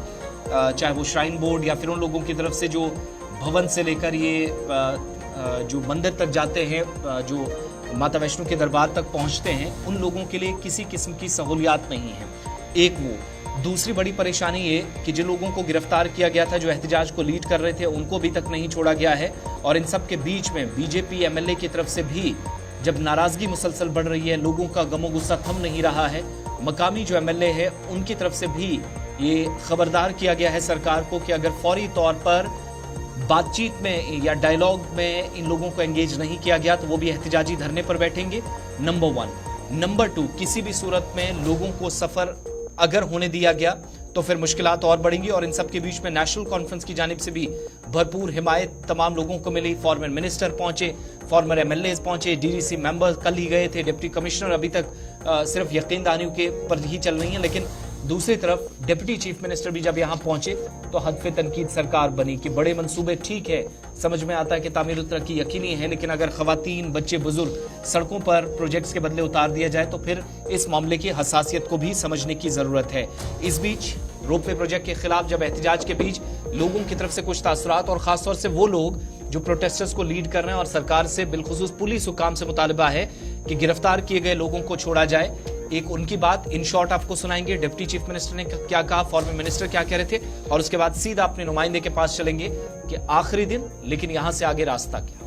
चाहे वो श्राइन बोर्ड या फिर उन लोगों की तरफ से जो भवन से लेकर ये जो मंदिर तक जाते हैं, जो माता वैष्णो के दरबार तक पहुंचते हैं, उन लोगों के लिए किसी किस्म की सहूलियात नहीं है। एक वो दूसरी बड़ी परेशानी ये कि जिन लोगों को गिरफ्तार किया गया था, जो एहतजाज को लीड कर रहे थे, उनको अभी तक नहीं छोड़ा गया है। और इन सब के बीच में बीजेपी एमएलए की तरफ से भी जब नाराजगी मुसलसल बढ़ रही है, लोगों का गमो गुस्सा थम नहीं रहा है, मकामी जो एमएलए है उनकी तरफ से भी ये खबरदार किया गया है सरकार को कि अगर फौरी तौर पर बातचीत में या डायलॉग में इन लोगों को एंगेज नहीं किया गया तो वो भी एहतजाजी धरने पर बैठेंगे। नंबर 1। नंबर 2, किसी भी सूरत में लोगों को सफर अगर होने दिया गया तो फिर मुश्किलात और बढ़ेंगी। और इन सब के बीच में नेशनल कॉन्फ्रेंस की जानिब से भी भरपूर हिमायत तमाम लोगों को मिली। फॉर्मर मिनिस्टर पहुंचे, फॉर्मर एमएलए पहुंचे, डीडीसी मेंबर कल ही गए थे, डिप्टी कमिश्नर अभी तक सिर्फ यकीन दहानियों के पर ही चल रही है। लेकिन दूसरी तरफ डिप्टी चीफ मिनिस्टर भी जब यहां पहुंचे तो हद तनकीद सरकार बनी कि बड़े मंसूबे ठीक है, समझ में आता है कि तामीर तरक्की यकीनी है, लेकिन अगर खवातीन, बच्चे, बुजुर्ग सड़कों पर प्रोजेक्ट्स के बदले उतार दिया जाए तो फिर इस मामले की हसासियत को भी समझने की जरूरत है। इस बीच रोपवे प्रोजेक्ट के खिलाफ जब एहतजाज के बीच लोगों की तरफ से कुछ तासुरात, और खासतौर से वो लोग जो प्रोटेस्टर्स को लीड कर रहे हैं और सरकार से बिलखुसूस पुलिस हुकाम से मुतालबा है कि गिरफ्तार किए गए लोगों को छोड़ा जाए, एक उनकी बात इन शॉर्ट आपको सुनाएंगे। डिप्टी चीफ मिनिस्टर ने क्या कहा, फॉर्मर मिनिस्टर क्या कह रहे थे, और उसके बाद सीधा अपने नुमाइंदे के पास चलेंगे कि आखिरी दिन, लेकिन यहां से आगे रास्ता क्या।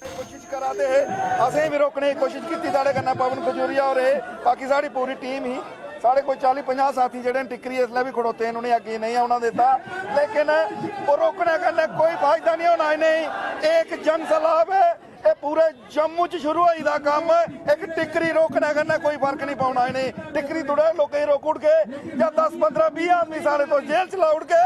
कोशिश कराते हैं, असें भी रोकने की कोशिश की, साढ़े कन्नै पवन खजूरिया और बाकी साड़ी पूरी टीम ही, साढ़े कोई 40-50 साथी जेडे टिकरी इसलिए भी खड़ोते हैं, उन्हें अगे नहीं आना देता। लेकिन वो रोकने कन्नै कोई फायदा नहीं होना। नहीं एक जन सैलाब है, ये पूरे जम्मू च शुरू होई दा काम। एक टिकरी रोकने कन्नै कोई फर्क नहीं पाना। नहीं टिकरी तुड़े लोकें रोक उड़ के या 10-15-20 आदमी सारे तो जेल च ला उड़ के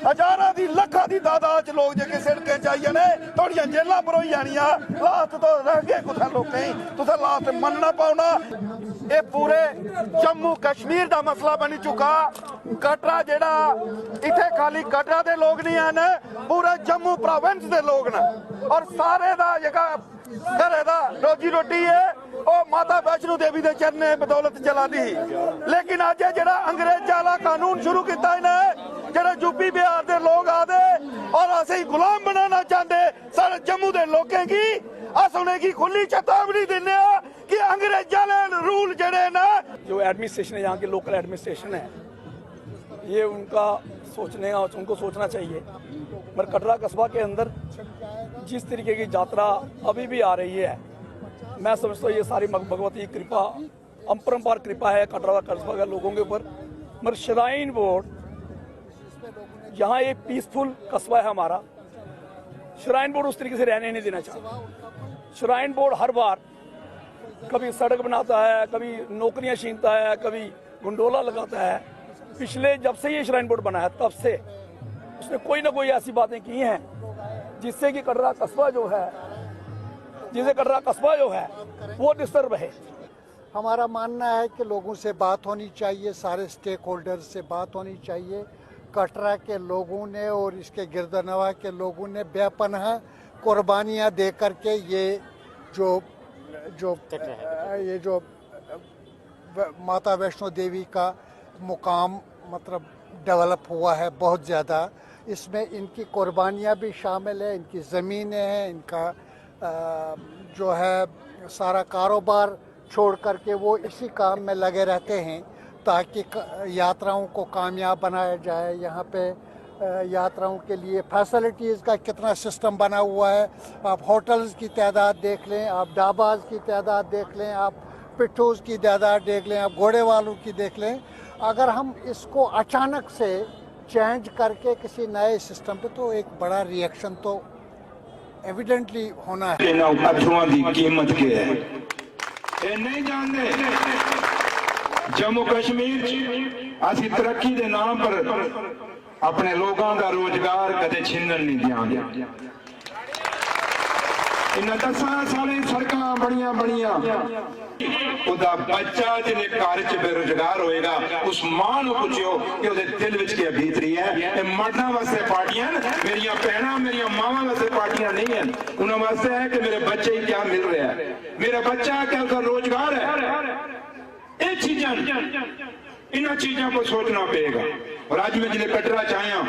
हजारां दी लखां दी तादाद च लोग जेके सड़कें च आई जाने, थोड़ियां जेलां भरोई जानियां। लास्ट तो रह गए कुछ लोकें, तुसें लास्ट मनना पाउना। ये पूरे जम्मू कश्मीर का मसला बनी चुका। कटरा जेड़ा इथे खाली कटरा दे लोग नहीं हैं, पूरे जम्मू प्रोविंस दे लोग ने, और सारे दा जेका घरे दा रोजी रोटी है वो माता वैष्णो देवी दे चरने बदौलत चला दी। लेकिन अज जेड़ा अंग्रेज वाला कानून शुरू किया इन्हें, जेड़ा यूपी बिहार दे लोग आदे और असें गुलाम बनाना चाहते सारे जम्मू दे लोगों की, अस उन्हें की खुली चेतावनी देने कि अंग्रेजा ने रूल जड़े ना, जो एडमिनिस्ट्रेशन है यहाँ के लोकल एडमिनिस्ट्रेशन है, ये उनका सोचने का उनको सोचना चाहिए। मगर कटरा कस्बा के अंदर जिस तरीके की यात्रा अभी भी आ रही है, मैं समझता हूँ ये सारी भगवती कृपा, अपरंपार कृपा है कटरा कस्बा के लोगों के ऊपर। मगर श्राइन बोर्ड, यहाँ एक पीसफुल कस्बा है हमारा, श्राइन बोर्ड उस तरीके से रहने नहीं देना चाहता। श्राइन बोर्ड हर बार कभी सड़क बनाता है, कभी नौकरियां छीनता है, कभी गुंडोला लगाता है। पिछले जब से ये श्राइन बोर्ड बना है तब से उसने कोई ना कोई ऐसी बातें की हैं जिससे कि कटरा कस्बा जो है, वो डिस्टर्ब है। हमारा मानना है कि लोगों से बात होनी चाहिए, सारे स्टेक होल्डर से बात होनी चाहिए। कटरा के लोगों ने और इसके गिरदनवा के लोगों ने बेपनाह कुर्बानियाँ दे करके ये जो माता वैष्णो देवी का मुकाम मतलब डेवलप हुआ है बहुत ज़्यादा, इसमें इनकी कुर्बानियाँ भी शामिल है, इनकी ज़मीनें हैं, इनका जो है सारा कारोबार छोड़ करके वो इसी काम में लगे रहते हैं ताकि यात्राओं को कामयाब बनाया जाए। यहाँ पे यात्राओं के लिए फैसिलिटीज़ का कितना सिस्टम बना हुआ है। आप होटल्स की तादाद देख लें, आप ढाबाज की तादाद देख लें, आप पिट्ठूस की तादाद देख लें, आप घोड़े वालों की देख लें। अगर हम इसको अचानक से चेंज करके किसी नए सिस्टम पे, तो एक बड़ा रिएक्शन तो एविडेंटली होना है। ਇਹਨਾਂ ਅਥਰੂਆਂ ਦੀ ਕੀਮਤ ਕੀ ਹੈ ਇਹ ਨਹੀਂ ਜਾਣਦੇ। ਜੰਮੂ ਕਸ਼ਮੀਰ 'ਚ ਅਸੀਂ ਤਰੱਕੀ ਦੇ ਨਾਮ ਪਰ ਆਪਣੇ ਲੋਕਾਂ ਦਾ ਰੋਜ਼ਗਾਰ ਕਦੇ ਛਿਨਣ ਨਹੀਂ ਦਿਆਂਗੇ। ਇਹਨਾਂ 10 ਸਾਲਾਂ ਸੜਕਾਂ ਬਣੀਆਂ ਉਹਦਾ ਬੱਚਾ ਜਿਹਦੇ ਘਰ 'ਚ ਬੇਰੁਜ਼ਗਾਰ ਹੋਏਗਾ ਉਸ ਮਾਂ ਨੂੰ ਪੁੱਛਿਓ ਕਿ ਉਹਦੇ ਦਿਲ ਵਿੱਚ ਕੀ ਬੀਤ ਰਹੀ ਹੈ। ਇਹ ਮਰਦਾਂ ਵਾਸਤੇ ਪਾਰਟੀਆਂ ਮੇਰੀਆਂ ਭੈਣਾਂ ਮੇਰੀਆਂ ਮਾਵਾਂ ਵਾਸਤੇ ਪਾਰਟੀਆਂ ਨਹੀਂ ਹਨ। ਉਹਨਾਂ ਵਾਸਤੇ ਹੈ ਕਿ ਮੇਰੇ ਬੱਚੇ ਹੀ ਕੀ ਮਿਲ ਰਿਹਾ ਹੈ, ਮੇਰਾ ਬੱਚਾ क्या उसका रोजगार है। ਇਹ ਚੀਜ਼ਾਂ ਇਹਨਾਂ ਚੀਜ਼ਾਂ को सोचना पड़ेगा। और ਅੱਜ मैं जिले कटरा च आया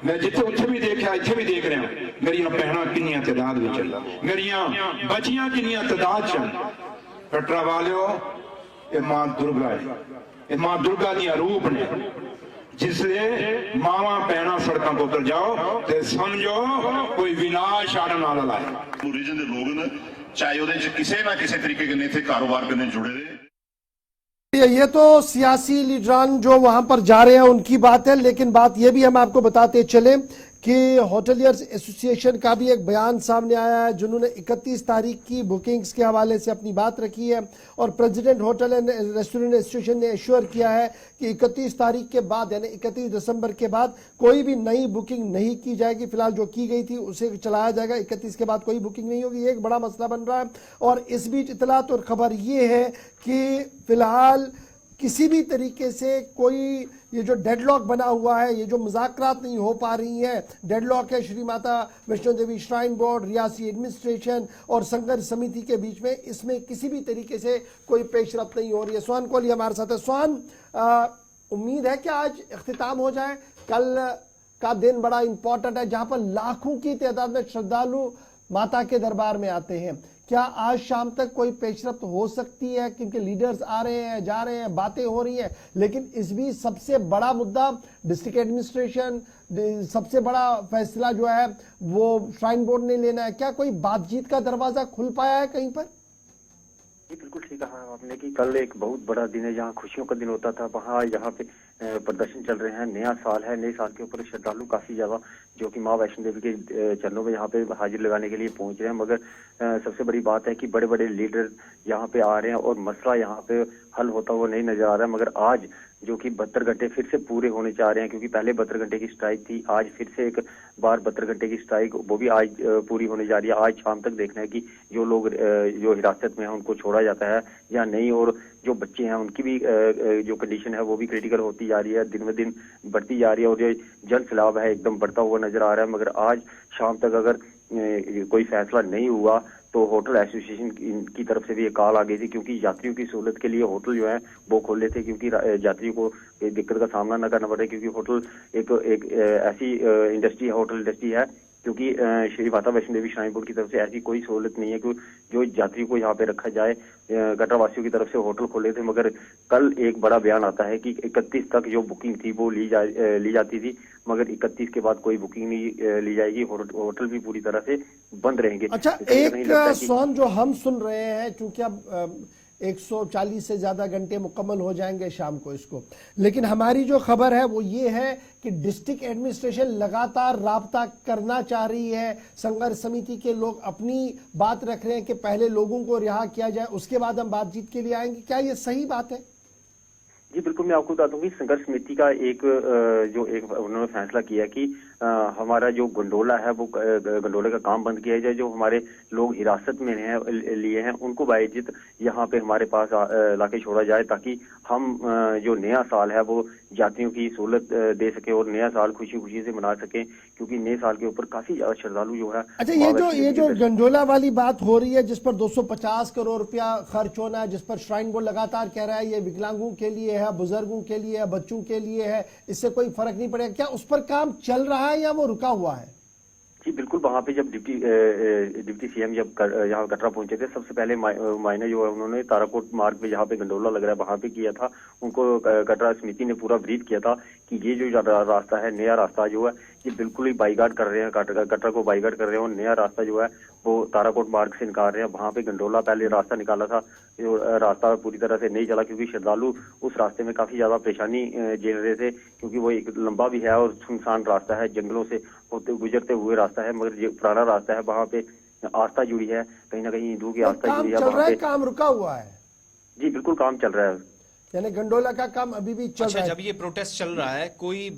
मैं जिथे उत्थे भी देखा इत्थे भी देख रहा मेरिया भैणां किन्नियां तादाद विच मेरिया बच्चियां किन्नियां तादाद च कटरा वालियो ये मां दुर्गा है। ये मां दुर्गा दी रूप ने जिसले मावां भैणां सड़कों पर उतर जाओ तो समझो कोई विनाश आने वाला है। रीजन के लोग न चाहे ਉਹਦੇ ਚ ਕਿਸੇ ਨਾ ਕਿਸੇ तरीके के इत्थे कारोबार करने जुड़े रहे। ये तो सियासी लीडरान जो वहां पर जा रहे हैं उनकी बात है, लेकिन बात ये भी हम आपको बताते चले कि होटलियर्स एसोसिएशन का भी एक बयान सामने आया है जिन्होंने 31 तारीख की बुकिंग्स के हवाले से अपनी बात रखी है। और president hotel and restaurant association ने एश्योर किया है कि 31 तारीख के बाद यानी 31 दिसंबर के बाद कोई भी नई बुकिंग नहीं की जाएगी। फिलहाल जो की गई थी उसे चलाया जाएगा, 31 के बाद कोई बुकिंग नहीं होगी। एक बड़ा मसला बन रहा है। और इस बीच इतलात और खबर ये है कि फिलहाल किसी भी तरीके से कोई ये जो डेडलॉक बना हुआ है, ये जो मुज़ाकरात नहीं हो पा रही हैं, डेडलॉक है Shri Mata Vaishno Devi shrine board, Reasi administration और संघर्ष समिति के बीच में, इसमें किसी भी तरीके से कोहली पेशरफ्त नहीं हो रही है। सोहान कोहली हमारे साथ है। सोहान, उम्मीद है कि आज इख्तिताम हो जाए। कल का दिन बड़ा इंपॉर्टेंट है जहां पर लाखों की तादाद में श्रद्धालु माता के दरबार में आते हैं। क्या आज शाम तक कोई पेशरफ्त हो सकती है? क्योंकि लीडर्स आ रहे हैं, जा रहे हैं, बातें हो रही हैं, लेकिन इस बीच सबसे बड़ा मुद्दा डिस्ट्रिक्ट एडमिनिस्ट्रेशन, सबसे बड़ा फैसला जो है वो श्राइन बोर्ड ने लेना है। क्या कोई बातचीत का दरवाजा खुल पाया है कहीं पर? जी बिल्कुल ठीक कहा आपने कि कल एक बहुत बड़ा दिन है, जहाँ खुशियों का दिन होता था वहाँ यहाँ पे प्रदर्शन चल रहे हैं। नया साल है, नए साल के ऊपर श्रद्धालु काफी ज्यादा जो कि माँ वैष्णो देवी के चरणों में यहाँ पे हाजिर लगाने के लिए पहुंच रहे हैं। मगर सबसे बड़ी बात है कि बड़े बड़े लीडर यहाँ पे आ रहे हैं और मसला यहाँ पे हल होता हुआ नहीं नजर आ रहा है। मगर आज जो कि 72 घंटे फिर से पूरे होने जा रहे हैं, क्योंकि पहले 72 घंटे की स्ट्राइक थी, आज फिर से एक बार 72 घंटे की स्ट्राइक वो भी आज पूरी होने जा रही है। आज शाम तक देखना है कि जो लोग जो हिरासत में है उनको छोड़ा जाता है या नहीं, और जो बच्चे हैं उनकी भी जो कंडीशन है वो भी क्रिटिकल होती जा रही है, दिन ब दिन बढ़ती जा रही है, और जो जल सैलाब है एकदम बढ़ता हुआ नजर आ रहा है। मगर आज शाम तक अगर कोई फैसला नहीं हुआ तो होटल एसोसिएशन की तरफ से भी एक कॉल आ गई थी, क्योंकि यात्रियों की सहूलत के लिए होटल जो है वो खोले थे, क्योंकि यात्रियों को दिक्कत का सामना न करना पड़े, क्योंकि होटल एक ऐसी इंडस्ट्री है, होटल इंडस्ट्री है, क्योंकि श्री माता वैष्णो देवी श्राइन बोर्ड की तरफ से ऐसी कोई सहूलत नहीं है कि जो यात्रियों को यहाँ पे रखा जाए। कटरा वासियों की तरफ से होटल खोले थे, मगर कल एक बड़ा बयान आता है कि 31 तक जो बुकिंग थी वो ली जाती थी, मगर 31 के बाद कोई बुकिंग नहीं ली जाएगी। होटल भी पूरी तरह से बंद रहेंगे। अच्छा, एक सॉन्ग जो हम सुन रहे हैं, चूंकि अब 140 से ज्यादा घंटे मुकम्मल हो जाएंगे शाम को इसको, लेकिन हमारी जो खबर है वो ये है कि डिस्ट्रिक्ट एडमिनिस्ट्रेशन लगातार राब्ता करना चाह रही है। संघर्ष समिति के लोग अपनी बात रख रहे हैं कि पहले लोगों को रिहा किया जाए, उसके बाद हम बातचीत के लिए आएंगे। क्या ये सही बात है? जी बिल्कुल, मैं आपको बता दूं कि संघर्ष समिति का एक उन्होंने फैसला किया कि हमारा जो गंडोला है वो गंडोले का काम बंद किया जाए। जो हमारे लोग हिरासत में लिए हैं उनको बाइज्जत यहाँ पे हमारे पास लाके छोड़ा जाए, ताकि हम जो नया साल है वो यात्रियों की सहूलत दे सके और नया साल खुशी खुशी से मना सके, क्योंकि नए साल के ऊपर काफी ज्यादा श्रद्धालु जो है। अच्छा, ये जो गंडोला वाली बात हो रही है जिस पर 250 करोड़ रुपया खर्च होना है, जिस पर श्राइन बोर्ड लगातार कह रहा है ये विकलांगों के लिए है, बुजुर्गों के लिए है, बच्चों के लिए है, इससे कोई फर्क नहीं पड़ेगा, क्या उस पर काम चल रहा है या वो रुका हुआ है? जी बिल्कुल, वहाँ पे जब डिप्टी सीएम जब यहाँ कटरा पहुंचे थे, सबसे पहले मायने जो है उन्होंने ताराकोट मार्ग पे जहाँ पे गंडोला लग रहा है वहाँ पे किया था। उनको कटरा समिति ने पूरा ब्रीफ किया था कि ये जो रास्ता है, नया रास्ता जो है ये बिल्कुल ही बाईगाट कर रहे हैं, कटरा को बाईगाट कर रहे हैं, और नया रास्ता जो है वो ताराकोट मार्ग से निकाल रहे हैं। वहाँ पे गंडोला पहले रास्ता निकाला था, जो रास्ता पूरी तरह से नहीं चला, क्योंकि श्रद्धालु उस रास्ते में काफी ज्यादा परेशानी झेल रहे थे, क्योंकि वो एक लंबा भी है और सुनसान रास्ता है, जंगलों से होते गुजरते हुए रास्ता है, मगर जो पुराना रास्ता है वहाँ पे आस्था जुड़ी है, कहीं ना कहीं हिंदुओं की आस्था जुड़ी है चल रहा वहाँ है, पे। काम रुका हुआ है? जी बिल्कुल काम चल रहा है, यानी गंडोला का काम अभी भी चल अच्छा, रहा है। जब ये प्रोटेस्ट चल रहा है, कोई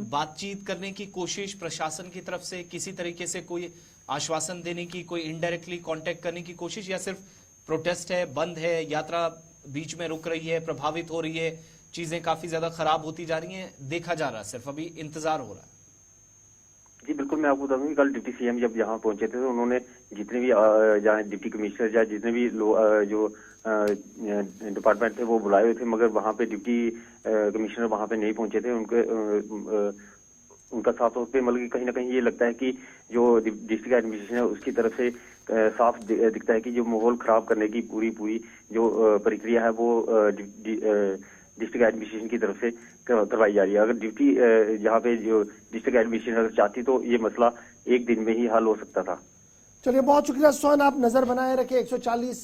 बातचीत करने की कोशिश प्रशासन की तरफ से, किसी तरीके से कोई आश्वासन देने की, कोई इनडायरेक्टली कांटेक्ट करने की कोशिश, या सिर्फ प्रोटेस्ट है, बंद है, यात्रा बीच में रुक रही है, प्रभावित हो रही है, चीजें काफी ज्यादा खराब होती जा रही हैं, देखा जा रहा है, सिर्फ अभी इंतजार हो रहा है? जी बिल्कुल, मैं आपको बताऊंगी, कल डिप्टी सीएम जब यहाँ पहुंचे थे तो उन्होंने जितने भी जहाँ डिप्टी कमिश्नर या जितने भी जो डिपार्टमेंट थे वो बुलाए हुए थे, मगर वहाँ पे डिप्टी कमिश्नर वहाँ पे नहीं पहुंचे थे। उनका साफ तौर पे मतलब कहीं ना कहीं ये लगता है कि जो डिस्ट्रिक्ट एडमिनिस्ट्रेशन है उसकी तरफ से साफ दिखता है कि जो माहौल खराब करने की पूरी जो प्रक्रिया है वो डिस्ट्रिक्ट एडमिनिस्ट्रेशन की तरफ से करवाई जा रही है। अगर ड्यूटी यहाँ पे जो डिस्ट्रिक्ट एडमिनिस्ट्रेशन अगर चाहती तो ये मसला एक दिन में ही हल हो सकता था। चलिए, बहुत शुक्रिया सोहन, आप नजर बनाए रखें। 140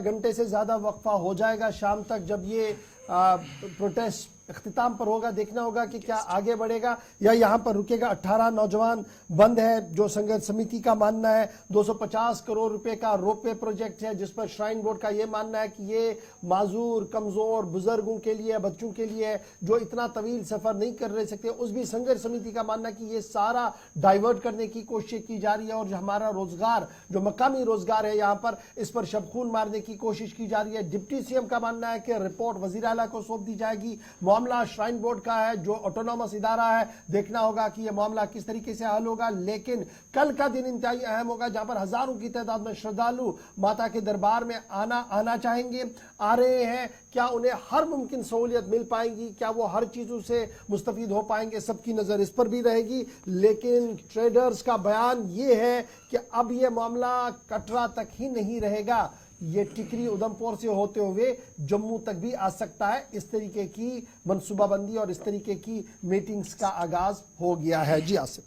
घंटे से ज्यादा वक्फा हो जाएगा शाम तक, जब ये प्रोटेस्ट इख्तिताम पर होगा। देखना होगा कि क्या आगे बढ़ेगा या यहाँ पर रुकेगा। 18 नौजवान बंद है, जो संघर्ष समिति का मानना है। 250 करोड़ रुपए का रोपवे प्रोजेक्ट है, जिस पर श्राइन बोर्ड का ये मानना है कि ये माजूर, कमजोर, बुजुर्गों के लिए, बच्चों के लिए जो इतना तवील सफर नहीं कर रह सकते, उस भी संघर्ष समिति का मानना है कि ये सारा डाइवर्ट करने की कोशिश की जा रही है और जो हमारा रोजगार, जो मकामी रोजगार है यहाँ पर, इस पर शबखून मारने की कोशिश की जा रही है। डिप्टी सीएम का मानना है कि रिपोर्ट वजीर आला को सौंप दी जाएगी। मामला श्राइन बोर्ड का है, जो ऑटोनॉमस इदारा है। देखना होगा कि यह मामला किस तरीके से हल होगा। लेकिन कल का दिन इंतहाई अहम होगा, जहां पर हजारों की तादाद में श्रद्धालु माता के दरबार में आना चाहेंगे, आ रहे हैं। क्या उन्हें हर मुमकिन सहूलियत मिल पाएगी, क्या वो हर चीजों से मुस्तफीद हो पाएंगे, सबकी नजर इस पर भी रहेगी। लेकिन ट्रेडर्स का बयान ये है कि अब यह मामला कटरा तक ही नहीं रहेगा, ये टिकरी उधमपुर से होते हुए जम्मू तक भी आ सकता है। इस तरीके की मनसूबाबंदी और इस तरीके की मीटिंग्स का आगाज हो गया है। जी आसिफ,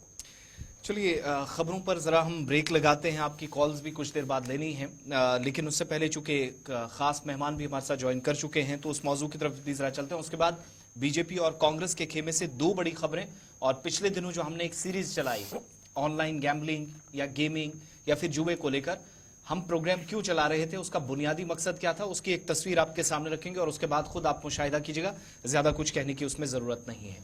चलिए खबरों पर जरा हम ब्रेक लगाते हैं। आपकी कॉल्स भी कुछ देर बाद लेनी है, लेकिन उससे पहले चूंकि खास मेहमान भी हमारे साथ ज्वाइन कर चुके हैं, तो उस मौजू की तरफ भी जरा चलते हैं। उसके बाद बीजेपी और कांग्रेस के खेमे से दो बड़ी खबरें, और पिछले दिनों जो हमने एक सीरीज चलाई ऑनलाइन गैम्बलिंग या गेमिंग या फिर जुए को लेकर, हम प्रोग्राम क्यों चला रहे थे, उसका बुनियादी मकसद क्या था, उसकी एक तस्वीर आपके सामने रखेंगे और उसके बाद खुद आप मुशाहिदा कीजिएगा। ज्यादा कुछ कहने की उसमें जरूरत नहीं है।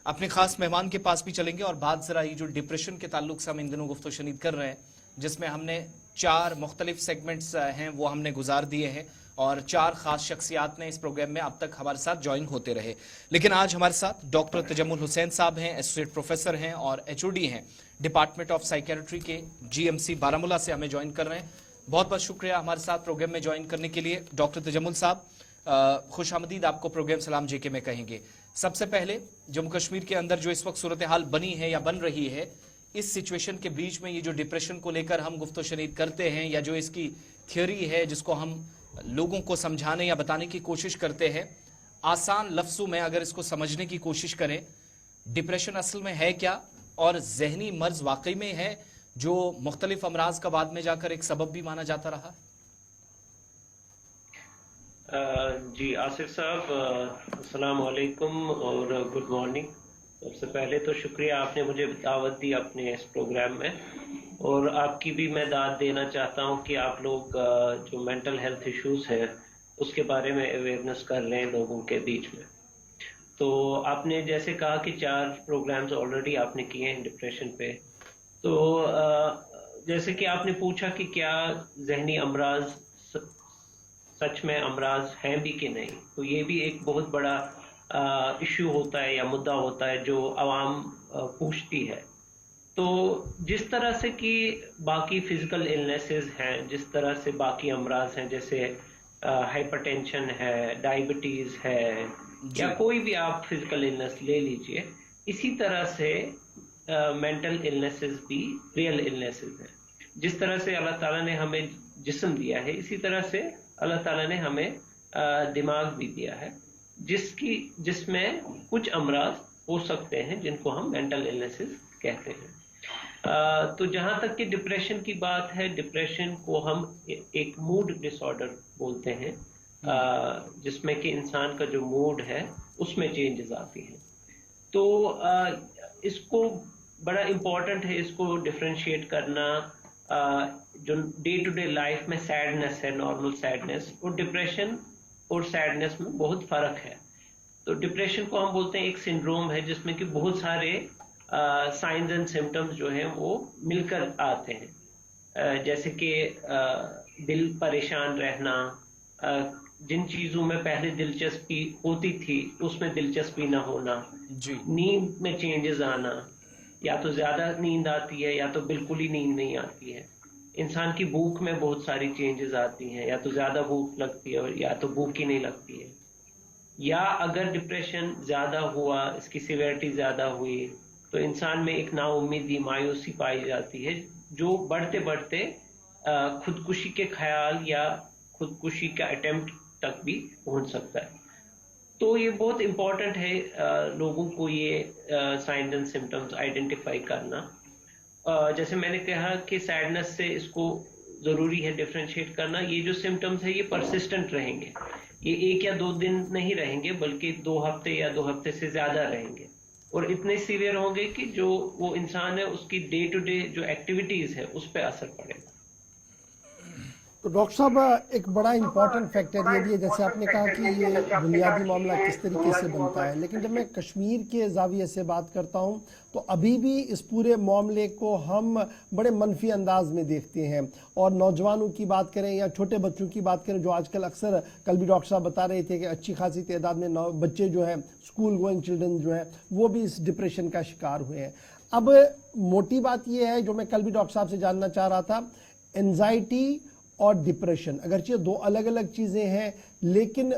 अपने खास मेहमान के पास भी चलेंगे और बात जरा ये जो डिप्रेशन के ताल्लुक से हम इन दिनों गुफ्तो शनीद कर रहे हैं, जिसमें हमने 4 मुख्तलिफ सेगमेंट्स हैं वो हमने गुजार दिए हैं और 4 खास शख्सियात ने इस प्रोग्राम में अब तक हमारे साथ ज्वाइन होते रहे। लेकिन आज हमारे साथ डॉक्टर तजम्मुल हुसैन साहब हैं, एसोसिएट प्रोफेसर हैं और HOD हैं डिपार्टमेंट ऑफ साइकेट्री के GMC बारामूला से हमें ज्वाइन कर रहे हैं। बहुत बहुत शुक्रिया हमारे साथ प्रोग्राम में ज्वाइन करने के लिए। डॉक्टर तजम्मुल साहब, खुशामदीद आपको प्रोग्राम सलाम JK में कहेंगे। सबसे पहले जम्मू कश्मीर के अंदर जो इस वक्त सूरत हाल बनी है या बन रही है, इस सिचुएशन के बीच में ये जो डिप्रेशन को लेकर हम गुफ्तो शनीद करते हैं, या जो इसकी थ्योरी है जिसको हम लोगों को समझाने या बताने की कोशिश करते हैं, आसान लफ्जों में अगर इसको समझने की कोशिश करें, डिप्रेशन असल में है क्या और जहनी मर्ज वाकई में है जो मुख्तलिफ अमराज का बाद में जाकर एक सबब भी माना जाता रहा? जी आसिफ साहब, अस्सलाम वालेकुम और गुड मॉर्निंग। सबसे पहले तो शुक्रिया, आपने मुझे दावत दी अपने इस प्रोग्राम में, और आपकी भी मैं दाद देना चाहता हूं कि आप लोग जो मेंटल हेल्थ इश्यूज है उसके बारे में अवेयरनेस कर रहे हैं लोगों के बीच में। तो आपने जैसे कहा कि 4 प्रोग्राम्स ऑलरेडी आपने किए हैं डिप्रेशन पे, तो जैसे कि आपने पूछा कि क्या जहनी अमराज सच में अमराज हैं भी कि नहीं, तो ये भी एक बहुत बड़ा इश्यू होता है या मुद्दा होता है जो आवाम पूछती है। तो जिस तरह से कि बाकी फिजिकल इलनेसेस हैं, जिस तरह से बाकी अमराज हैं, जैसे हाइपरटेंशन है, डायबिटीज है, या कोई भी आप फिजिकल इलनेस ले लीजिए, इसी तरह से मेंटल इलनेसेस भी रियल इलनेसेस हैं। जिस तरह से अल्लाह ताला ने हमें जिस्म दिया है, इसी तरह से अल्लाह ताला ने हमें दिमाग भी दिया है, जिसमें कुछ अमराज हो सकते हैं जिनको हम मेंटल इलनेसेस कहते हैं। तो जहां तक कि डिप्रेशन की बात है, डिप्रेशन को हम एक मूड डिसऑर्डर बोलते हैं, जिसमें कि इंसान का जो मूड है उसमें चेंजेस आती हैं। तो इसको बड़ा इम्पोर्टेंट है इसको डिफरेंशिएट करना। जो डे टू डे लाइफ में सैडनेस है, नॉर्मल सैडनेस, और डिप्रेशन और सैडनेस में बहुत फर्क है। तो डिप्रेशन को हम बोलते हैं एक सिंड्रोम है जिसमें कि बहुत सारे साइंस एंड सिम्टम्स जो हैं वो मिलकर आते हैं, जैसे कि दिल परेशान रहना, जिन चीजों में पहले दिलचस्पी होती थी उसमें दिलचस्पी ना होना, नींद में चेंजेस आना, या तो ज्यादा नींद आती है या तो बिल्कुल ही नींद नहीं आती है। इंसान की भूख में बहुत सारी चेंजेस आती हैं, या तो ज्यादा भूख लगती है या तो भूख ही नहीं लगती है। या अगर डिप्रेशन ज्यादा हुआ, इसकी सिवियरिटी ज्यादा हुई, तो इंसान में एक नाउम्मीदी, मायूसी पाई जाती है, जो बढ़ते बढ़ते खुदकुशी के ख्याल या खुदकुशी का अटेम्प्ट तक भी पहुंच सकता है। तो ये बहुत इम्पोर्टेंट है लोगों को ये साइंस एंड सिम्टम्स आइडेंटिफाई करना। जैसे मैंने कहा कि सैडनेस से इसको जरूरी है डिफरेंशिएट करना। ये जो सिम्टम्स है ये परसिस्टेंट रहेंगे, ये 1 या 2 दिन नहीं रहेंगे, बल्कि 2 हफ्ते या 2 हफ्ते से ज्यादा रहेंगे, और इतने सीवियर होंगे कि जो वो इंसान है उसकी डे टू डे जो एक्टिविटीज है उस पर असर पड़ेगा। तो डॉक्टर साहब, एक बड़ा इंपॉर्टेंट फैक्टर ये भी है, जैसे आपने कहा कि ये बुनियादी मामला किस तरीके से बनता है, लेकिन जब मैं कश्मीर के जाविये से बात करता हूँ तो अभी भी इस पूरे मामले को हम बड़े मनफी अंदाज में देखते हैं। और नौजवानों की बात करें या छोटे बच्चों की बात करें, जो आजकल अक्सर, कल भी डॉक्टर साहब बता रहे थे कि अच्छी खासी तादाद में बच्चे जो हैं, स्कूल गोइंग चिल्ड्रन जो हैं, वो भी इस डिप्रेशन का शिकार हुए हैं। अब मोटी बात यह है, जो मैं कल भी डॉक्टर साहब से जानना चाह रहा था, एंजाइटी और डिप्रेशन, अगरचे 2 अलग अलग चीज़ें हैं, लेकिन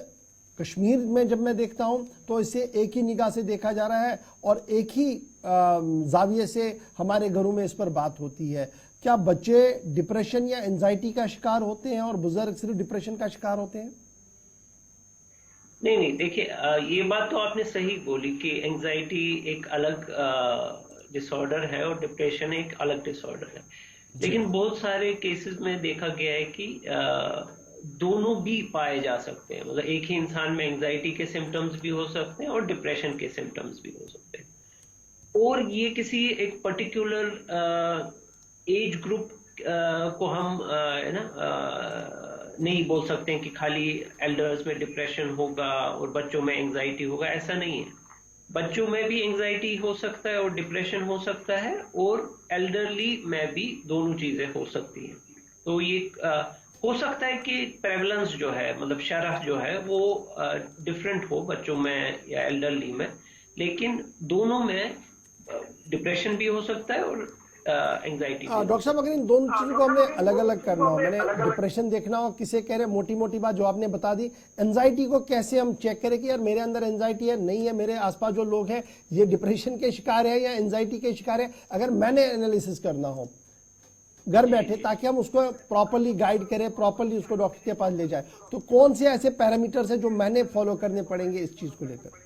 कश्मीर में जब मैं देखता हूं तो इसे एक ही निगाह से देखा जा रहा है और एक ही जाविये से हमारे घरों में इस पर बात होती है। क्या बच्चे डिप्रेशन या एंजाइटी का शिकार होते हैं और बुजुर्ग सिर्फ डिप्रेशन का शिकार होते हैं? नहीं, देखिए, ये बात तो आपने सही बोली कि एंजाइटी एक अलग डिसऑर्डर है और डिप्रेशन एक अलग डिसऑर्डर है, लेकिन बहुत सारे केसेस में देखा गया है कि दोनों भी पाए जा सकते हैं। मतलब एक ही इंसान में एंजाइटी के सिम्टम्स भी हो सकते हैं और डिप्रेशन के सिम्टम्स भी हो सकते हैं। और ये किसी एक पर्टिकुलर एज ग्रुप को हम नहीं बोल सकते हैं कि खाली एल्डर्स में डिप्रेशन होगा और बच्चों में एंजाइटी होगा, ऐसा नहीं है। बच्चों में भी एंजाइटी हो सकता है और डिप्रेशन हो सकता है, और एल्डरली में भी दोनों चीजें हो सकती हैं। तो ये हो सकता है कि प्रेवलेंस जो है, मतलब शरह जो है, वो डिफरेंट हो बच्चों में या एल्डरली में, लेकिन दोनों में डिप्रेशन भी हो सकता है और एंजाइटी। डॉक्टर साहब, अगर इन दोनों चीजों को हमने अलग अलग करना हो, मैंने डिप्रेशन देखना हो, किसे कह रहे मोटी मोटी बात जो आपने बता दी, एंजाइटी को कैसे हम चेक करें कि यार मेरे अंदर एंजाइटी है, नहीं है, मेरे आसपास जो लोग हैं ये डिप्रेशन के शिकार है या एंजाइटी के शिकार है, अगर मैंने एनालिसिस करना हो घर बैठे, ताकि हम उसको प्रॉपरली गाइड करें, प्रॉपरली उसको डॉक्टर के पास ले जाए, तो कौन से ऐसे पैरामीटर्स है जो मैंने फॉलो करने पड़ेंगे इस चीज को लेकर?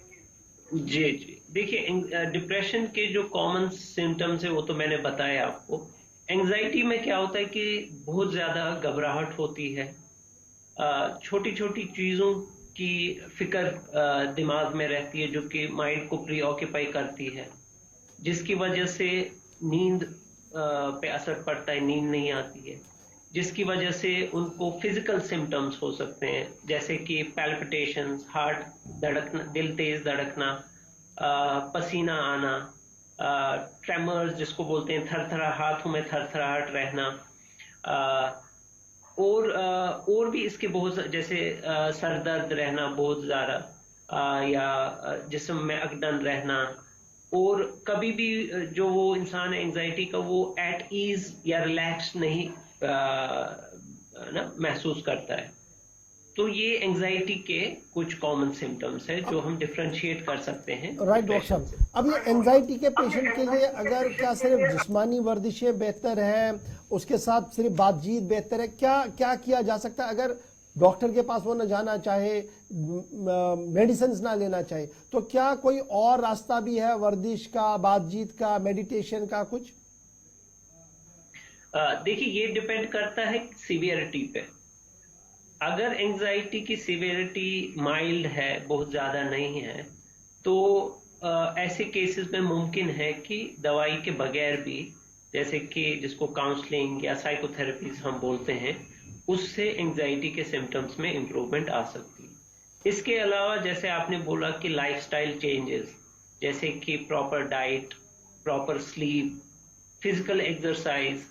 जी, देखिए, डिप्रेशन के जो कॉमन सिम्टम्स है वो तो मैंने बताया आपको। एंजाइटी में क्या होता है कि बहुत ज्यादा घबराहट होती है, छोटी छोटी चीजों की फिक्र दिमाग में रहती है, जो कि माइंड को प्रीऑक्यूपाई करती है, जिसकी वजह से नींद पे असर पड़ता है, नींद नहीं आती है, जिसकी वजह से उनको फिजिकल सिम्टम्स हो सकते हैं, जैसे कि पैल्पिटेशंस, हार्ट धड़कना, दिल तेज धड़कना, पसीना आना, ट्रेमर्स जिसको बोलते हैं, थरथरा, हाथों में थरथराहट रहना, और भी इसके बहुत, जैसे सर दर्द रहना बहुत ज्यादा, या जिस्म में अकड़न रहना, और कभी भी जो वो इंसान है एंजाइटी का, वो एट ईज या रिलैक्स नहीं महसूस करता है। तो ये एंजाइटी के कुछ कॉमन सिम्टम्स है जो हम डिफरेंशिएट कर सकते हैं। राइट डॉक्टर साहब, अब ये एंजाइटी के पेशेंट के लिए अगर क्या सिर्फ जिस्मानी वर्जिशें बेहतर है, उसके साथ सिर्फ बातचीत बेहतर है, क्या किया जा सकता है? अगर डॉक्टर के पास वो न जाना चाहे, मेडिसिन ना लेना चाहे, तो क्या कोई और रास्ता भी है, वर्जिश का, बातचीत का, मेडिटेशन का कुछ? देखिए, ये डिपेंड करता है सीवियरिटी पे। अगर एंजाइटी की सीवियरिटी माइल्ड है, बहुत ज्यादा नहीं है, तो ऐसे केसेस में मुमकिन है कि दवाई के बगैर भी, जैसे कि जिसको काउंसलिंग या साइकोथेरेपीज हम बोलते हैं, उससे एंजाइटी के सिम्टम्स में इम्प्रूवमेंट आ सकती है। इसके अलावा जैसे आपने बोला कि लाइफस्टाइल चेंजेस, जैसे कि proper diet, proper sleep, physical exercise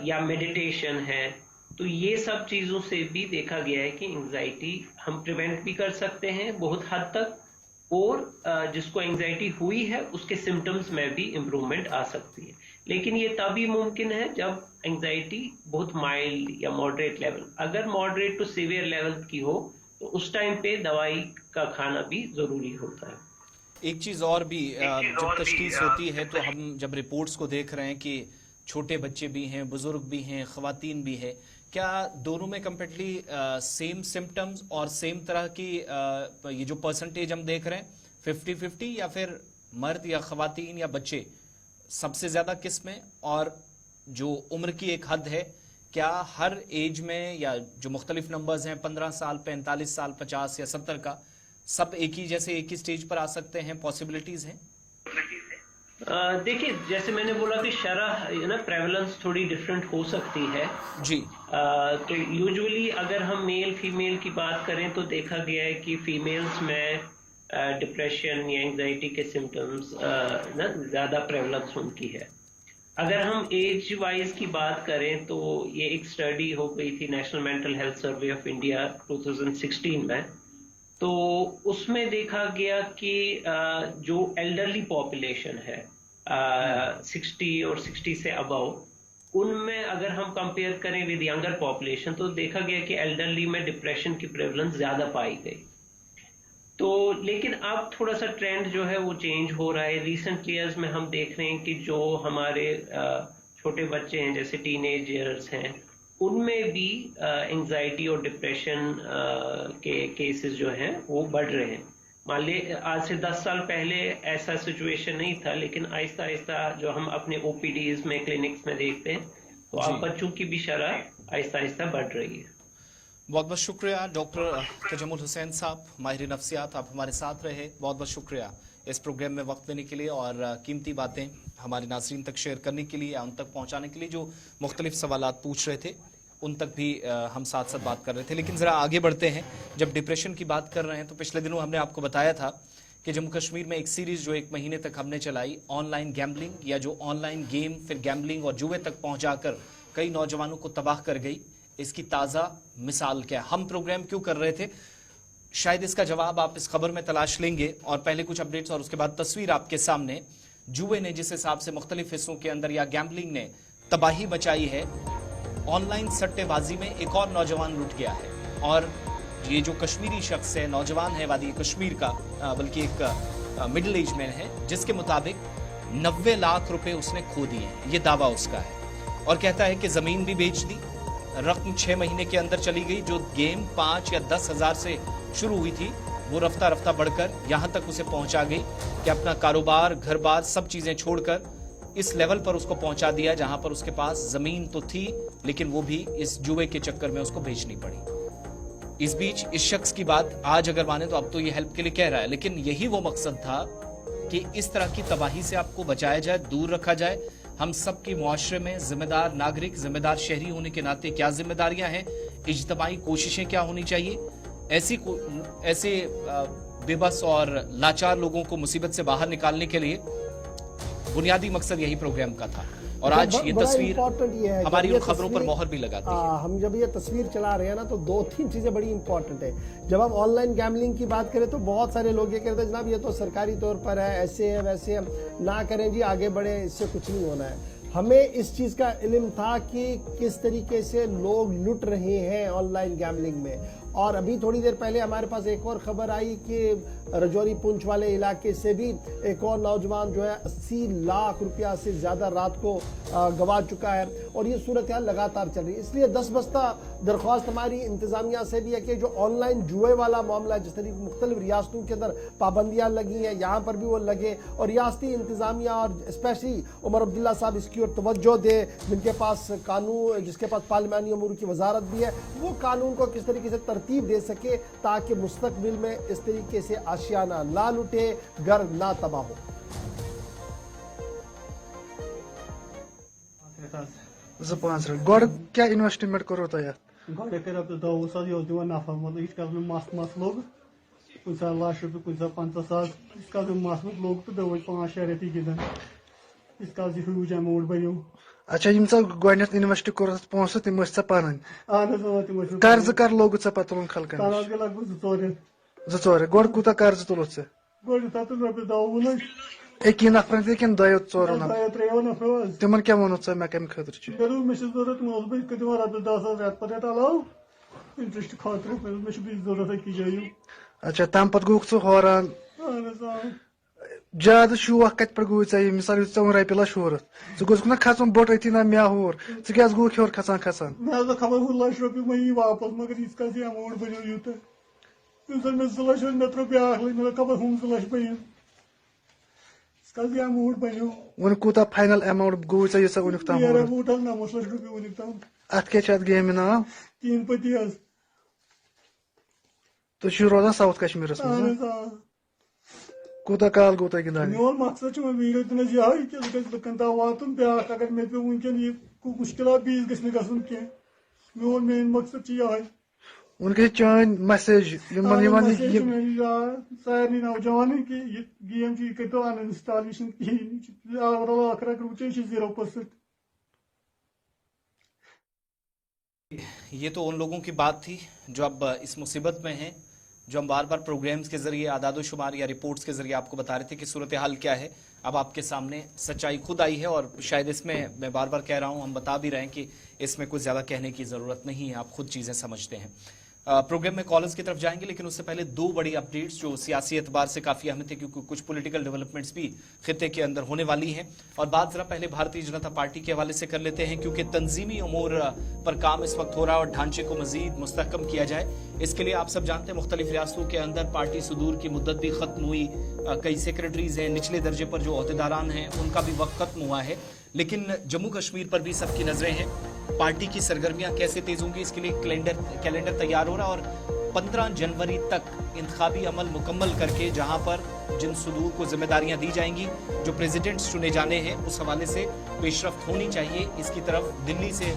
या मेडिटेशन है, तो ये सब चीज़ों से भी देखा गया है कि एंजाइटी हम प्रिवेंट भी कर सकते हैं बहुत हद तक, और जिसको एंजाइटी हुई है उसके सिम्टम्स में भी इम्प्रूवमेंट आ सकती है। लेकिन ये तभी मुमकिन है जब एंजाइटी बहुत माइल्ड या मॉडरेट लेवल, अगर मॉडरेट टू सीवियर लेवल की हो तो उस टाइम पे दवाई का खाना भी जरूरी होता है। एक चीज और भी, जब तशखीस होती है तो हम जब रिपोर्ट्स को देख रहे हैं कि छोटे बच्चे भी हैं, बुजुर्ग भी हैं, खवातीन भी है, क्या दोनों में कम्प्लीटली सेम सिम्टम्स और सेम तरह की ये जो परसेंटेज हम देख रहे हैं 50-50, या फिर मर्द या खवातीन या बच्चे सबसे ज्यादा किस में? और जो उम्र की एक हद है, क्या हर एज में, या जो मुख्तलिफ नंबर्स हैं 15 साल, 45 साल, 50 या 70 का, सब एक ही जैसे एक ही स्टेज पर आ सकते हैं? पॉसिबिलिटीज हैं? देखिए, जैसे मैंने बोला कि शरह ना प्रेवलेंस थोड़ी डिफरेंट हो सकती है जी। तो यूजुअली अगर हम मेल फीमेल की बात करें तो देखा गया है कि फीमेल्स में डिप्रेशन या एंजाइटी के सिम्टम्स ना ज़्यादा प्रेवलेंस उनकी है। अगर हम एज वाइज की बात करें तो ये एक स्टडी हो गई थी national mental health survey of India 2016 में, तो उसमें देखा गया कि जो एल्डरली पॉपुलेशन है 60 और 60 से अबव, उनमें अगर हम कंपेयर करें विद यंगर पॉपुलेशन तो देखा गया कि एल्डरली में डिप्रेशन की प्रेवलेंस ज्यादा पाई गई। तो लेकिन अब थोड़ा सा ट्रेंड जो है वो चेंज हो रहा है। रिसेंट ईयर्स में हम देख रहे हैं कि जो हमारे छोटे बच्चे हैं, जैसे टीनेजर्स हैं, उनमें भी एंजाइटी और डिप्रेशन के केसेस जो हैं वो बढ़ रहे हैं। मान लीजिए आज से 10 साल पहले ऐसा सिचुएशन नहीं था, लेकिन आहिस्ता आहिस्ता जो हम अपने ओपीडीज में, क्लिनिक्स में देखते हैं, तो अब बच्चों की भी शरह आहिस्ता आहिस्ता बढ़ रही है। बहुत बहुत शुक्रिया डॉक्टर तजम्मुल हुसैन साहब, माहिर नफ्सियात, आप हमारे साथ रहे। बहुत बहुत शुक्रिया इस प्रोग्राम में वक्त देने के लिए और कीमती बातें हमारे नाज़रीन तक शेयर करने के लिए, उन तक पहुंचाने के लिए। जो मुख्तलिफ सवालात पूछ रहे थे उन तक भी हम साथ साथ बात कर रहे थे। लेकिन ज़रा आगे बढ़ते हैं। जब डिप्रेशन की बात कर रहे हैं तो पिछले दिनों हमने आपको बताया था कि जम्मू कश्मीर में एक सीरीज़ जो 1 महीने तक हमने चलाई, ऑनलाइन गैम्बलिंग, या जो ऑनलाइन गेम फिर गैम्बलिंग और जुए तक पहुँचाकर कई नौजवानों को तबाह कर गई, इसकी ताज़ा मिसाल क्या? हम प्रोग्राम क्यों कर रहे थे, शायद इसका जवाब आप इस खबर में तलाश लेंगे। और पहले कुछ अपडेट्स और उसके बाद तस्वीर आपके सामने। जुए ने जिस हिसाब से मुख्तलिफ हिस्सों के अंदर, या गैम्बलिंग ने तबाही मचाई है, ऑनलाइन सट्टेबाजी में एक और नौजवान लुट गया है। और ये जो कश्मीरी शख्स है, नौजवान है वादी कश्मीर का, बल्कि एक मिडिल एज मैन है, जिसके मुताबिक 90 लाख रुपए उसने खो दिए हैं, ये दावा उसका है। और कहता है कि जमीन भी बेच दी, रकम 6 महीने के अंदर चली गई। जो गेम 5 या 10 हजार से शुरू हुई थी वो रफ्ता रफ्ता बढ़कर यहां तक उसे पहुंचा गई कि अपना कारोबार, घर बार, सब चीजें छोड़कर इस लेवल पर उसको पहुंचा दिया जहां पर उसके पास जमीन तो थी, लेकिन वो भी इस जुए के चक्कर में उसको बेचनी पड़ी। इस बीच इस शख्स की बात आज अगर माने तो अब तो ये हेल्प के लिए कह रहा है, लेकिन यही वो मकसद था कि इस तरह की तबाही से आपको बचाया जाए, दूर रखा जाए। हम सब की मुआशरे में जिम्मेदार नागरिक, जिम्मेदार शहरी होने के नाते क्या जिम्मेदारियां हैं, इज्तमाई कोशिशें क्या होनी चाहिए, ऐसे बेबस और लाचार लोगों को मुसीबत से बाहर निकालने के लिए बुनियादी मकसद यही प्रोग्राम का था। और आज ये तस्वीर हमारी उन खबरों पर मोहर भी लगाती है। हम जब ये तस्वीर चला रहे हैं ना, तो 2-3 चीजें बड़ी इंपॉर्टेंट है। जब हम ऑनलाइन गैम्बलिंग की बात करें तो बहुत सारे लोग ये कहते हैं जनाब ये तो सरकारी तौर पर है, ऐसे है वैसे है, ना करें जी, आगे बढ़े, इससे कुछ नहीं होना है। हमें इस चीज का इल्म था कि किस तरीके से लोग लुट रहे हैं ऑनलाइन गैम्बलिंग में। और अभी थोड़ी देर पहले हमारे पास एक और खबर आई कि रजौरी पुंछ वाले इलाके से भी एक और नौजवान जो है 80 लाख रुपया से ज्यादा रात को गंवा चुका है। और ये सूरत हाल लगातार चल रही है। इसलिए 10 बस्ता दरख्वास्त हमारी इंतजामिया से भी है कि जो ऑनलाइन जुए वाला मामला है, जिस तरीके मुख्तलिफ रियासतों के अंदर पाबंदियां लगी हैं, यहाँ पर भी वो लगे, और रियासती इंतजामिया और स्पेशली उमर अब्दुल्ला साहब इसकी ओर तवज्जो दे, जिनके पास कानून, जिसके पास पार्लिमानी अमूर की वजारत भी है, वो कानून को किस तरीके से तरतीब तरतीब दे सके ताकि मुस्तकबिल में इस तरीके से आशियाना ना लुटे, घर ना तबाह हो। गॉड क्या इन्वेस्टमेंट करो तो यार गॉड कर अब तो सद यो दिवन नफा मतलब इस का मस लोग कुछ लाख रुपये कुछ 50,000 इसका मस लोग तो 5-6 रेती गिंदन इसका ह्यूज अमाउंट बनो। अच्छा यम गोडनेथ इन्वेस्ट कर पोस तम पान कर्ज कर लोग पे तुलन खलकन लगभग 2-4 गोड कूता कर्ज तुल गोड रपे 10 एक नफर किन 2-4 नफर तिमन क्या वो मे कम खतर मे जरूरत रपे 10,000 रेत पर रेत अलाव इंटरेस्ट खातर मे जरूरत अकी जायू। अच्छा तम पे गो हरान ज्यादा शौक कत पे गो मिसाल रपे लच हूरत गोस ना खचन बोट अथी ना मे हूर क्या गो हेर खसान खसान मे खबर हूँ लाख रुपये मे वापस मगर इसका अमाउंट बनो यूत मे 2 लाख मे त्रो ब्या मे खबर हूँ 2 लाख बन इसका अमाउंट बनो वन कूता फाइनल अमाउंट गो उनिक तम 9 लाख रुपये उनिक तम अत क्या गेम नाम 3 पति तो रोजान साउथ कश्मीर कूता काल गो तुम गिंदान मोन मकसद वीडियो दिन यही कि लुकन तक वातन ब्या अगर मे पे वनकन ये मुश्किल बीस गि गन कह मोन मेन मकसद यही उनके चान मैसेज सारे नौजवान कि गेम करो अनइंस्टॉलेशन ओवरऑल आखिर रुचे 0%। ये तो उन लोगों की बात थी जो अब इस मुसीबत में हैं, जो हम बार बार प्रोग्राम्स के जरिए आदादोशुमार या रिपोर्ट्स के जरिए आपको बता रहे थे कि सूरत हाल क्या है। अब आपके सामने सच्चाई खुद आई है और शायद इसमें मैं बार बार कह रहा हूं, हम बता भी रहे हैं कि इसमें कुछ ज़्यादा कहने की ज़रूरत नहीं है, आप खुद चीज़ें समझते हैं। प्रोग्राम में कॉलर्स की तरफ जाएंगे, लेकिन उससे पहले 2 बड़ी अपडेट्स जो सियासी एतबार से काफ़ी अहम थे, क्योंकि कुछ पॉलिटिकल डेवलपमेंट्स भी खित्ते के अंदर होने वाली हैं। और बात जरा पहले भारतीय जनता पार्टी के हवाले से कर लेते हैं, क्योंकि तंजीमी उमूर पर काम इस वक्त हो रहा है और ढांचे को मजीद मुस्तहकम किया जाए। इसके लिए आप सब जानते हैं मुख्तलिफ रियासतों के अंदर पार्टी सुदूर की मुद्दत भी खत्म हुई, कई सेक्रेटरीज हैं, निचले दर्जे पर जो अहदेदारान हैं उनका भी वक्त खत्म हुआ है। लेकिन जम्मू कश्मीर पर भी सबकी नजरें हैं, पार्टी की सरगर्मियां कैसे तेज होंगी इसके लिए कैलेंडर तैयार हो रहा है और 15 जनवरी तक इंतखाबी अमल मुकम्मल करके जहां पर जिन सुदूर को जिम्मेदारियां दी जाएंगी, जो प्रेसिडेंट्स चुने जाने हैं, उस हवाले से पेशरफ्त होनी चाहिए। इसकी तरफ दिल्ली से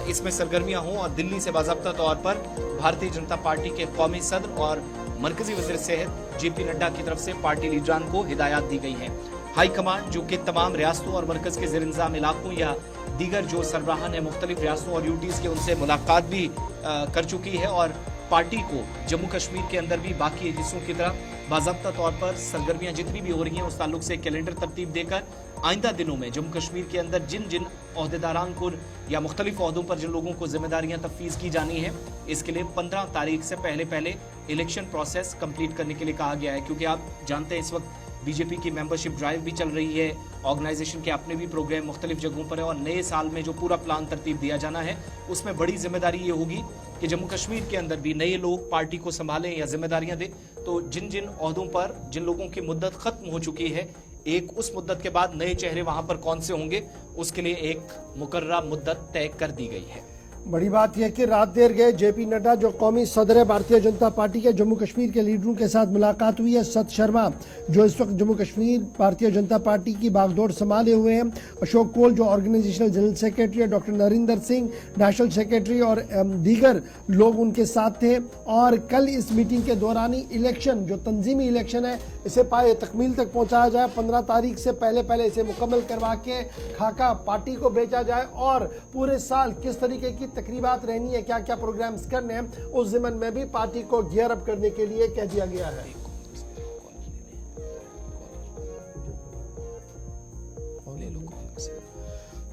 इसमें सरगर्मियां हों और दिल्ली से बाज़ाब्ता तौर पर भारतीय जनता पार्टी के कौमी सदर और मरकजी वज़ीर सेहत JP नड्डा की तरफ से पार्टी लीडरान को हिदायत दी गई है। हाई कमांड जो कि तमाम रियासतों और मरकज के ज़ेर-इंतज़ाम इलाकों या दीगर जो सरबराहान है मुख्तलिफ रियासतों और यूटीज़ के, उनसे मुलाकात भी कर चुकी है और पार्टी को जम्मू कश्मीर के अंदर भी बाकी हिस्सों की तरह बाज़ाब्ता तौर पर सरगर्मियां जितनी भी हो रही हैं उस ताल्लुक से कैलेंडर तरतीब देकर आइंदा दिनों में जम्मू कश्मीर के अंदर जिन जिन ओहदेदारान को या मुख्तलिफ ओहदों पर जिन लोगों को जिम्मेदारियां तफवीज़ की जानी है, इसके लिए 15 तारीख से पहले इलेक्शन प्रोसेस कंप्लीट करने के लिए कहा गया है। क्योंकि आप जानते हैं इस वक्त बीजेपी की मेंबरशिप ड्राइव भी चल रही है, ऑर्गेनाइजेशन के अपने भी प्रोग्राम मुख्तलिफ जगहों पर है और नए साल में जो पूरा प्लान तरतीब दिया जाना है उसमें बड़ी जिम्मेदारी ये होगी कि जम्मू कश्मीर के अंदर भी नए लोग पार्टी को संभालें या जिम्मेदारियां दें। तो जिन जिन ओहदों पर जिन लोगों की मुद्दत खत्म हो चुकी है, एक उस मुद्दत के बाद नए चेहरे वहां पर कौन से होंगे उसके लिए एक मुकर्ररा मुद्दत तय कर दी गई है। बड़ी बात यह कि रात देर गए JP नड्डा जो कौमी सदर है भारतीय जनता पार्टी के, जम्मू कश्मीर के लीडरों के साथ मुलाकात हुई है। सत शर्मा जो इस वक्त जम्मू कश्मीर भारतीय जनता पार्टी की बागडोर संभाले हुए हैं, अशोक कोल जो ऑर्गेनाइजेशनल जनरल सेक्रेटरी है, doctor Narinder Singh national secretary और दीगर लोग उनके साथ थे। और कल इस मीटिंग के दौरान ही इलेक्शन जो तंजीमी इलेक्शन है इसे पाए तकमील तक पहुंचाया जाए, 15 तारीख से पहले इसे मुकम्मल करवा के खाका पार्टी को भेजा जाए और पूरे साल किस तरीके की तकरीबात रहनी है, क्या क्या प्रोग्राम्स करने हैं, उस ज़िमन में भी पार्टी को गियर अप करने के लिए कह दिया गया है।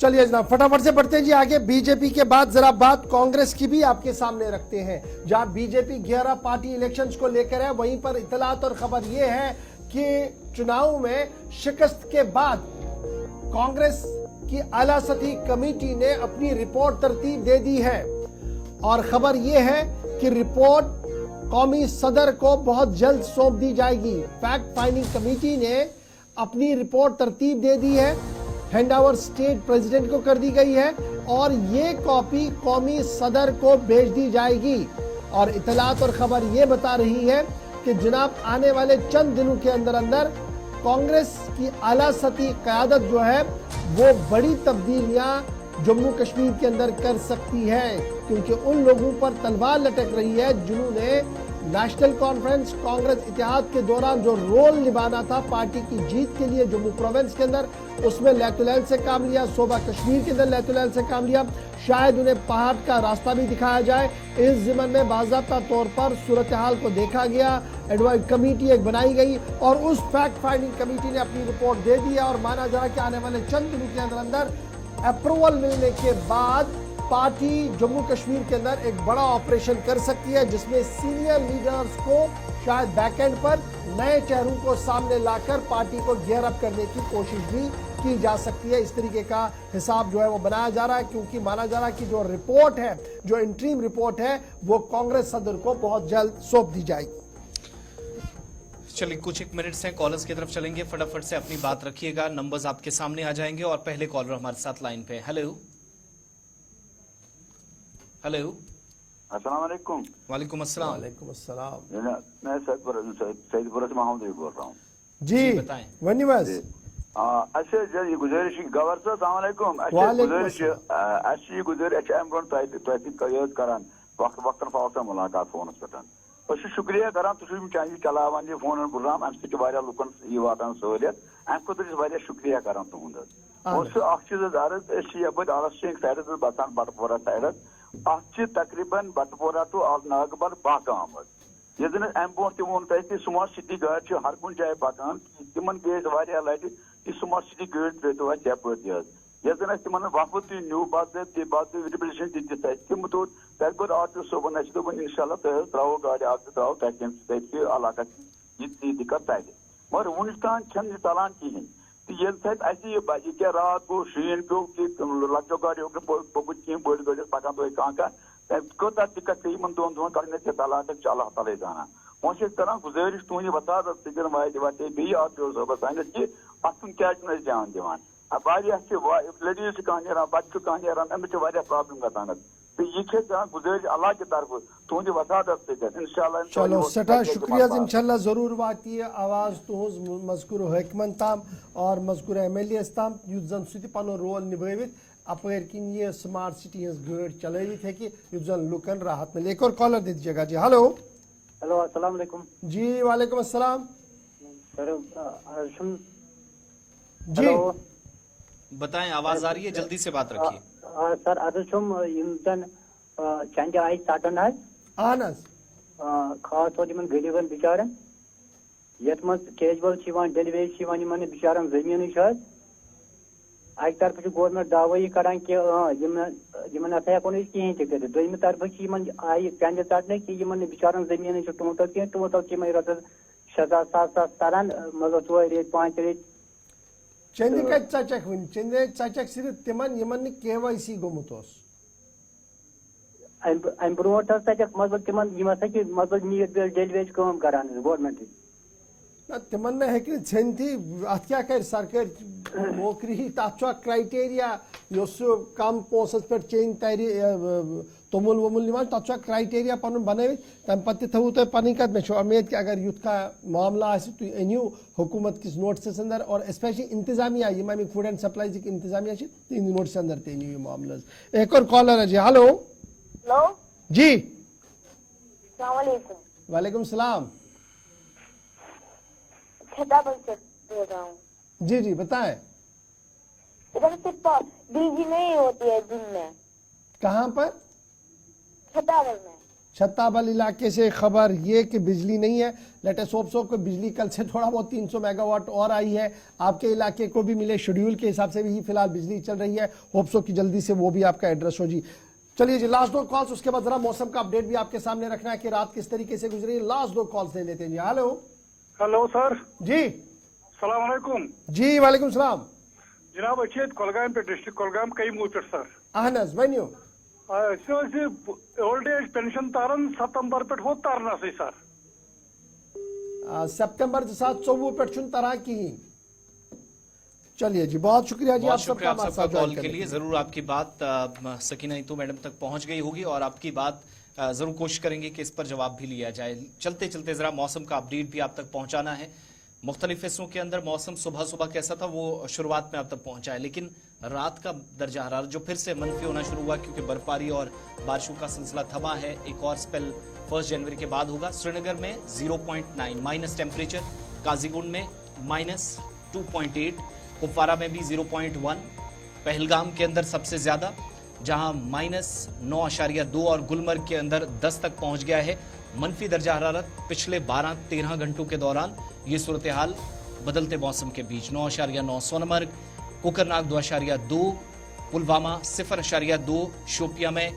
चलिए जनाब फटाफट से बढ़ते हैं जी आगे। बीजेपी के बाद जरा बात कांग्रेस की भी आपके सामने रखते हैं। जहां बीजेपी 11 पार्टी इलेक्शंस को लेकर है, वहीं पर इतलात और खबर यह है कि चुनाव में शिकस्त के बाद कांग्रेस की आला सतही कमेटी ने अपनी रिपोर्ट तरतीब दे दी है और खबर यह है कि रिपोर्ट कौमी सदर को बहुत जल्द सौंप दी जाएगी। फैक्ट फाइंडिंग कमेटी ने अपनी रिपोर्ट तरतीब दे दी है, हैंडओवर स्टेट प्रेसिडेंट को कर दी गई है और ये कॉपी कौमी सदर को भेज दी जाएगी। और इतलात और खबर ये बता रही है कि जनाब आने वाले चंद दिनों के अंदर अंदर कांग्रेस की आला सतही क़यादत जो है वो बड़ी तब्दीलियां जम्मू कश्मीर के अंदर कर सकती है, क्योंकि उन लोगों पर तलवार लटक रही है जिन्होंने नेशनल कॉन्फ्रेंस कांग्रेस इतिहाद के दौरान जो रोल निभाना था पार्टी की जीत के लिए जम्मू प्रोविंस के अंदर, उसमें लैतुलैल से काम लिया, सूबा कश्मीर के अंदर लैतुलैल से काम लिया। शायद उन्हें पहाड़ का रास्ता भी दिखाया जाए। इस ज़िमन में बाज़ाब्ता तौर पर सूरत हाल को देखा गया, एडवाइस कमेटी एक बनाई गई और उस फैक्ट फाइंडिंग कमेटी ने अपनी रिपोर्ट दे दी है और माना जा रहा है कि आने वाले चंद दिनों के अंदर अंदर अप्रूवल मिलने के बाद पार्टी जम्मू कश्मीर के अंदर एक बड़ा ऑपरेशन कर सकती है, जिसमें सीनियर लीडर्स को शायद बैकएंड पर नए चेहरों को सामने लाकर पार्टी को गियर अप करने की कोशिश भी की जा सकती है। इस तरीके का हिसाब जो है वो बनाया जा रहा है, क्योंकि माना जा रहा है कि जो रिपोर्ट है, जो इंटरीम रिपोर्ट है, वो कांग्रेस सदर को बहुत जल्द सौंप दी जाएगी। चलिए कुछ एक मिनट से कॉलर्स की तरफ चलेंगे, फटाफट से अपनी बात रखिएगा, नंबर्स आपके सामने आ जाएंगे और पहले कॉलर हमारे साथ लाइन पे। हेलो हेलो, अस्सलाम वालेकुम। वालेकुम अस्सलाम। वालेकुम अस्सलाम। मैं सैदपुर से मोहम्मद बोल रहा हूँ जी, बताएं। वनीवास अच्छे गुजारिश गवर साहब अस्सलाम वालेकुम। गुजारिश गुजारिश करान वक्त वक्तन फवक्तन मुलाकात फोनस पे शुक्रिया करान तुम चाहे चलावान ये फोन प्रोग्राम अम सह लुकन यह वातान सहूलियत अम खुद शुक्रिया करान तुंद चीज अर्ज यप आलस साइड बसान बटपोरा साइड तकरीबन बटपोरा तो नागबल 10 गांव ये अम बो वो स्मार्ट सिटी गाड़ी हर कुछ जाए पकान तिम गई लट स्मार्ट सिटी गाड़ी त्रो यप ये तिम वफद तुम न्यू बात रिप्रेजेंटेशन तम तो तक कोर आर सोबन दोपन इंशाल्लाह त्रो गाड़ी त्रो तक इलाका ये दिक्कत तक मगर वुन तान चलान कहें ये क्या रात गो शीन पे लक्चो गाड़ियों पोपुत कह बड़ गाड़ी पकान तुम कह कौता दिक्कत पे इन 2 दोहन कर तलाक अल्लाह ताला जाना वो कर गुजारिश तुह वसादत वाते बे आर सोबस सानस कि अत क्या ध्यान दिवान लड़ीज कह बच्चे कह अमिस प्रॉब्लम गसान तो यह गुजारिश अल्लाह की तरफ तुह वसादत इंशाल्लाह। चलो सठा शुक्रिया, इंशाल्लाह जरूर वाती आवाज तुज मजकूर हकमन ताम और मजकूर MLA ताम युत जन सह पन रोल निभावित अपर किन ये स्मार्ट सिटी गाड़ी चलवित हे युत जन लुकन राहत मिले। एक और कॉलर दे दीजिएगा जी। हेलो हेलो अस्सलाम वालेकुम जी। वालेकुम अस्सलाम जी, बताएं, आवाज आ रही है, जल्दी से बात रखिए। सर अदम चंद आई सटन अहन खास तौर इन गरीबन बिचारन ये कैजुअल डिलीवरी बिचारन जमीन अक तरफ गवर्नमेंट दावाई करान कि हेको कहें कर दोम तरफ आई चंद चटने कि बिचारन जमीन टोटल कह टोटल तम रत 6,000-7,000 तरन मतलब 4 रेत 5 रेत चंद कत चचक वन चंद चचक सिर्फ तिमन यमन KYC गोमुत अम ब्रो चचक मतलब तिमन मतलब नीट डिलीवरी कम करान गवर्नमेंट तिमन हेन थी अत क्या कर सरकार नौकरी तथ क्राइटेरिया कम पोसस पे चेन तर तोमुल वोमुल निवान तथ क्राइटेरिया पन बन तम पे थो तुम पन कत मे उम्मीद कि अगर युथ का मामला तुम अनिव हुकूमत किस नोटिस अंदर और स्पेशली इंतजामिया अमिक फूड एंड सप्लाईज इंतजामिया इन नोटिस अंदर अनिव ये मामला। एक और कॉलर है जी। हेलो जी, वालेकुम सलाम। जी जी बताएं। इधर सिर्फ बिजली नहीं होती है दिन में। कहाँ पर? छत्ताबल में। छत्ताबल इलाके से खबर ये कि बिजली नहीं है। लेटेस्ट होप सो को बिजली कल से थोड़ा बहुत 300 मेगावाट और आई है, आपके इलाके को भी मिले। शेड्यूल के हिसाब से भी फिलहाल बिजली चल रही है, होप सो कि जल्दी से वो भी आपका एड्रेस हो जी। चलिए जी, लास्ट 2 कॉल्स, उसके बाद जरा मौसम का अपडेट भी आपके सामने रखना है कि रात किस तरीके से गुजरी। लास्ट 2 कॉल्स ले लेते हैं जी। हेलो हेलो सर जी, सलाम वालेकुम जी। वालेकुम सलाम जनाब अच्छे कोलगाम पे डिस्ट्रिक्ट कोलगाम कई मूव पे सर अहन वनो ओल्ड एज पेंशन तारन सितंबर पे हो तारना से सर सितंबर 2024 पे तरह कहीं। चलिए जी, बहुत शुक्रिया जी, बहुत शुक्रिया आप सबका कॉल के लिए। जरूर आपकी बात सकीना ईतू मैडम तक पहुंच गई होगी और आपकी बात जरूर कोशिश करेंगे कि इस पर जवाब भी लिया जाए। चलते चलते जरा मौसम का अपडेट भी आप तक पहुंचाना है। मुख्तलिफ हिस्सों के अंदर मौसम सुबह सुबह कैसा था वो शुरुआत में आप तक पहुंचा है, लेकिन रात का दर्जा हरारत जो फिर से मनफी होना शुरू हुआ क्योंकि बर्फबारी और बारिशों का सिलसिला थमा है। एक और स्पेल 1 जनवरी के बाद होगा। श्रीनगर में 0.9 माइनस टेम्परेचर, काजीगुंड में -2.8, कुपवारा में भी 0.1, पहलगाम के अंदर सबसे ज्यादा जहां -9.2 और गुलमर्ग के अंदर 10 तक पहुंच गया है मनफी दर्जा हरारत। पिछले 12-13 घंटों के दौरान ये सूरत हाल बदलते मौसम के बीच 9.9 सोनमर्ग, कोकरनाग 2.2, पुलवामा 0.2, शोपिया में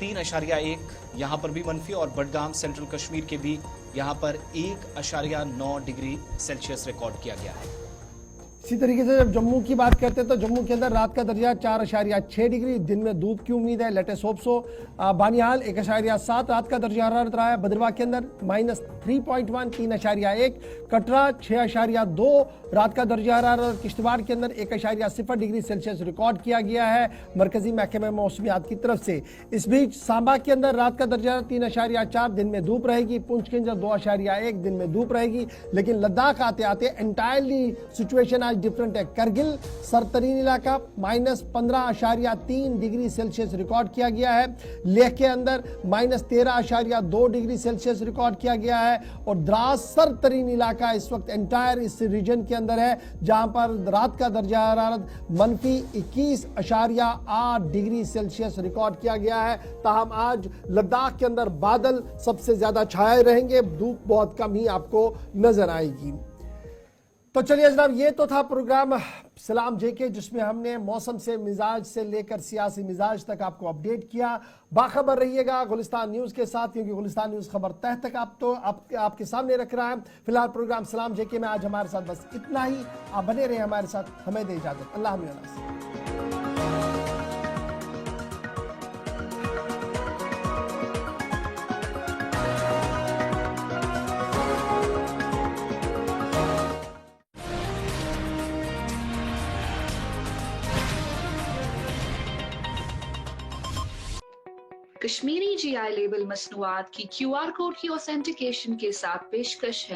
3.1 यहां पर भी मनफी और बडगाम सेंट्रल कश्मीर के भी यहां पर 1.9 डिग्री सेल्सियस रिकॉर्ड किया गया है। इसी तरीके से जब जम्मू की बात करते हैं तो जम्मू के अंदर रात का दर्जा 4.6 डिग्री, दिन में धूप की उम्मीद है। Latest hope so. बानिहाल 1.7 रात का दर्जा हरारत रहा है। भद्रवाह के अंदर -3.1 3.1, कटरा 6.2 रात का दर्जा हरारत। किश्तवाड़ के अंदर 1.0 डिग्री सेल्सियस रिकॉर्ड किया गया है मरकजी महकमे मौसमियात की तरफ से। इस बीच सांबा के अंदर रात का दर्जा 3.4, दिन में धूप रहेगी। पुंछ के अंदर 2.1, दिन में धूप रहेगी। लेकिन लद्दाख आते आते एंटायरली सिचुएशन आज डिफरेंट है। करगिल सरतरीन इलाका -15.3 डिग्री सेल्सियस रिकॉर्ड किया गया है। लेह के अंदर -13.2 डिग्री सेल्सियस रिकॉर्ड किया गया है। और द्रास सरतरीन इलाका इस वक्त एंटायर इस रीजन के अंदर है जहां पर रात का दर्जा हरारत -21.8 डिग्री सेल्सियस रिकॉर्ड किया गया है। ताहम आज लद्दाख के अंदर बादल सबसे ज्यादा छाए रहेंगे, धूप बहुत कम ही आपको नजर आएगी। तो चलिए जनाब, ये तो था प्रोग्राम सलाम जेके जिसमें हमने मौसम से मिजाज से लेकर सियासी मिजाज तक आपको अपडेट किया। बाखबर रहिएगा गुलिस्तान न्यूज़ के साथ, क्योंकि गुलिस्तान न्यूज़ खबर तह तक आपके सामने रख रहा है। फिलहाल प्रोग्राम सलाम जेके में आज हमारे साथ बस इतना ही। आप बने रहे हमारे साथ, हमें दे इजाजत। अल्लाह हाफ़िज़। कश्मीरी GI लेबल मसनूआत की QR कोड की ऑथेंटिकेशन के साथ पेशकश है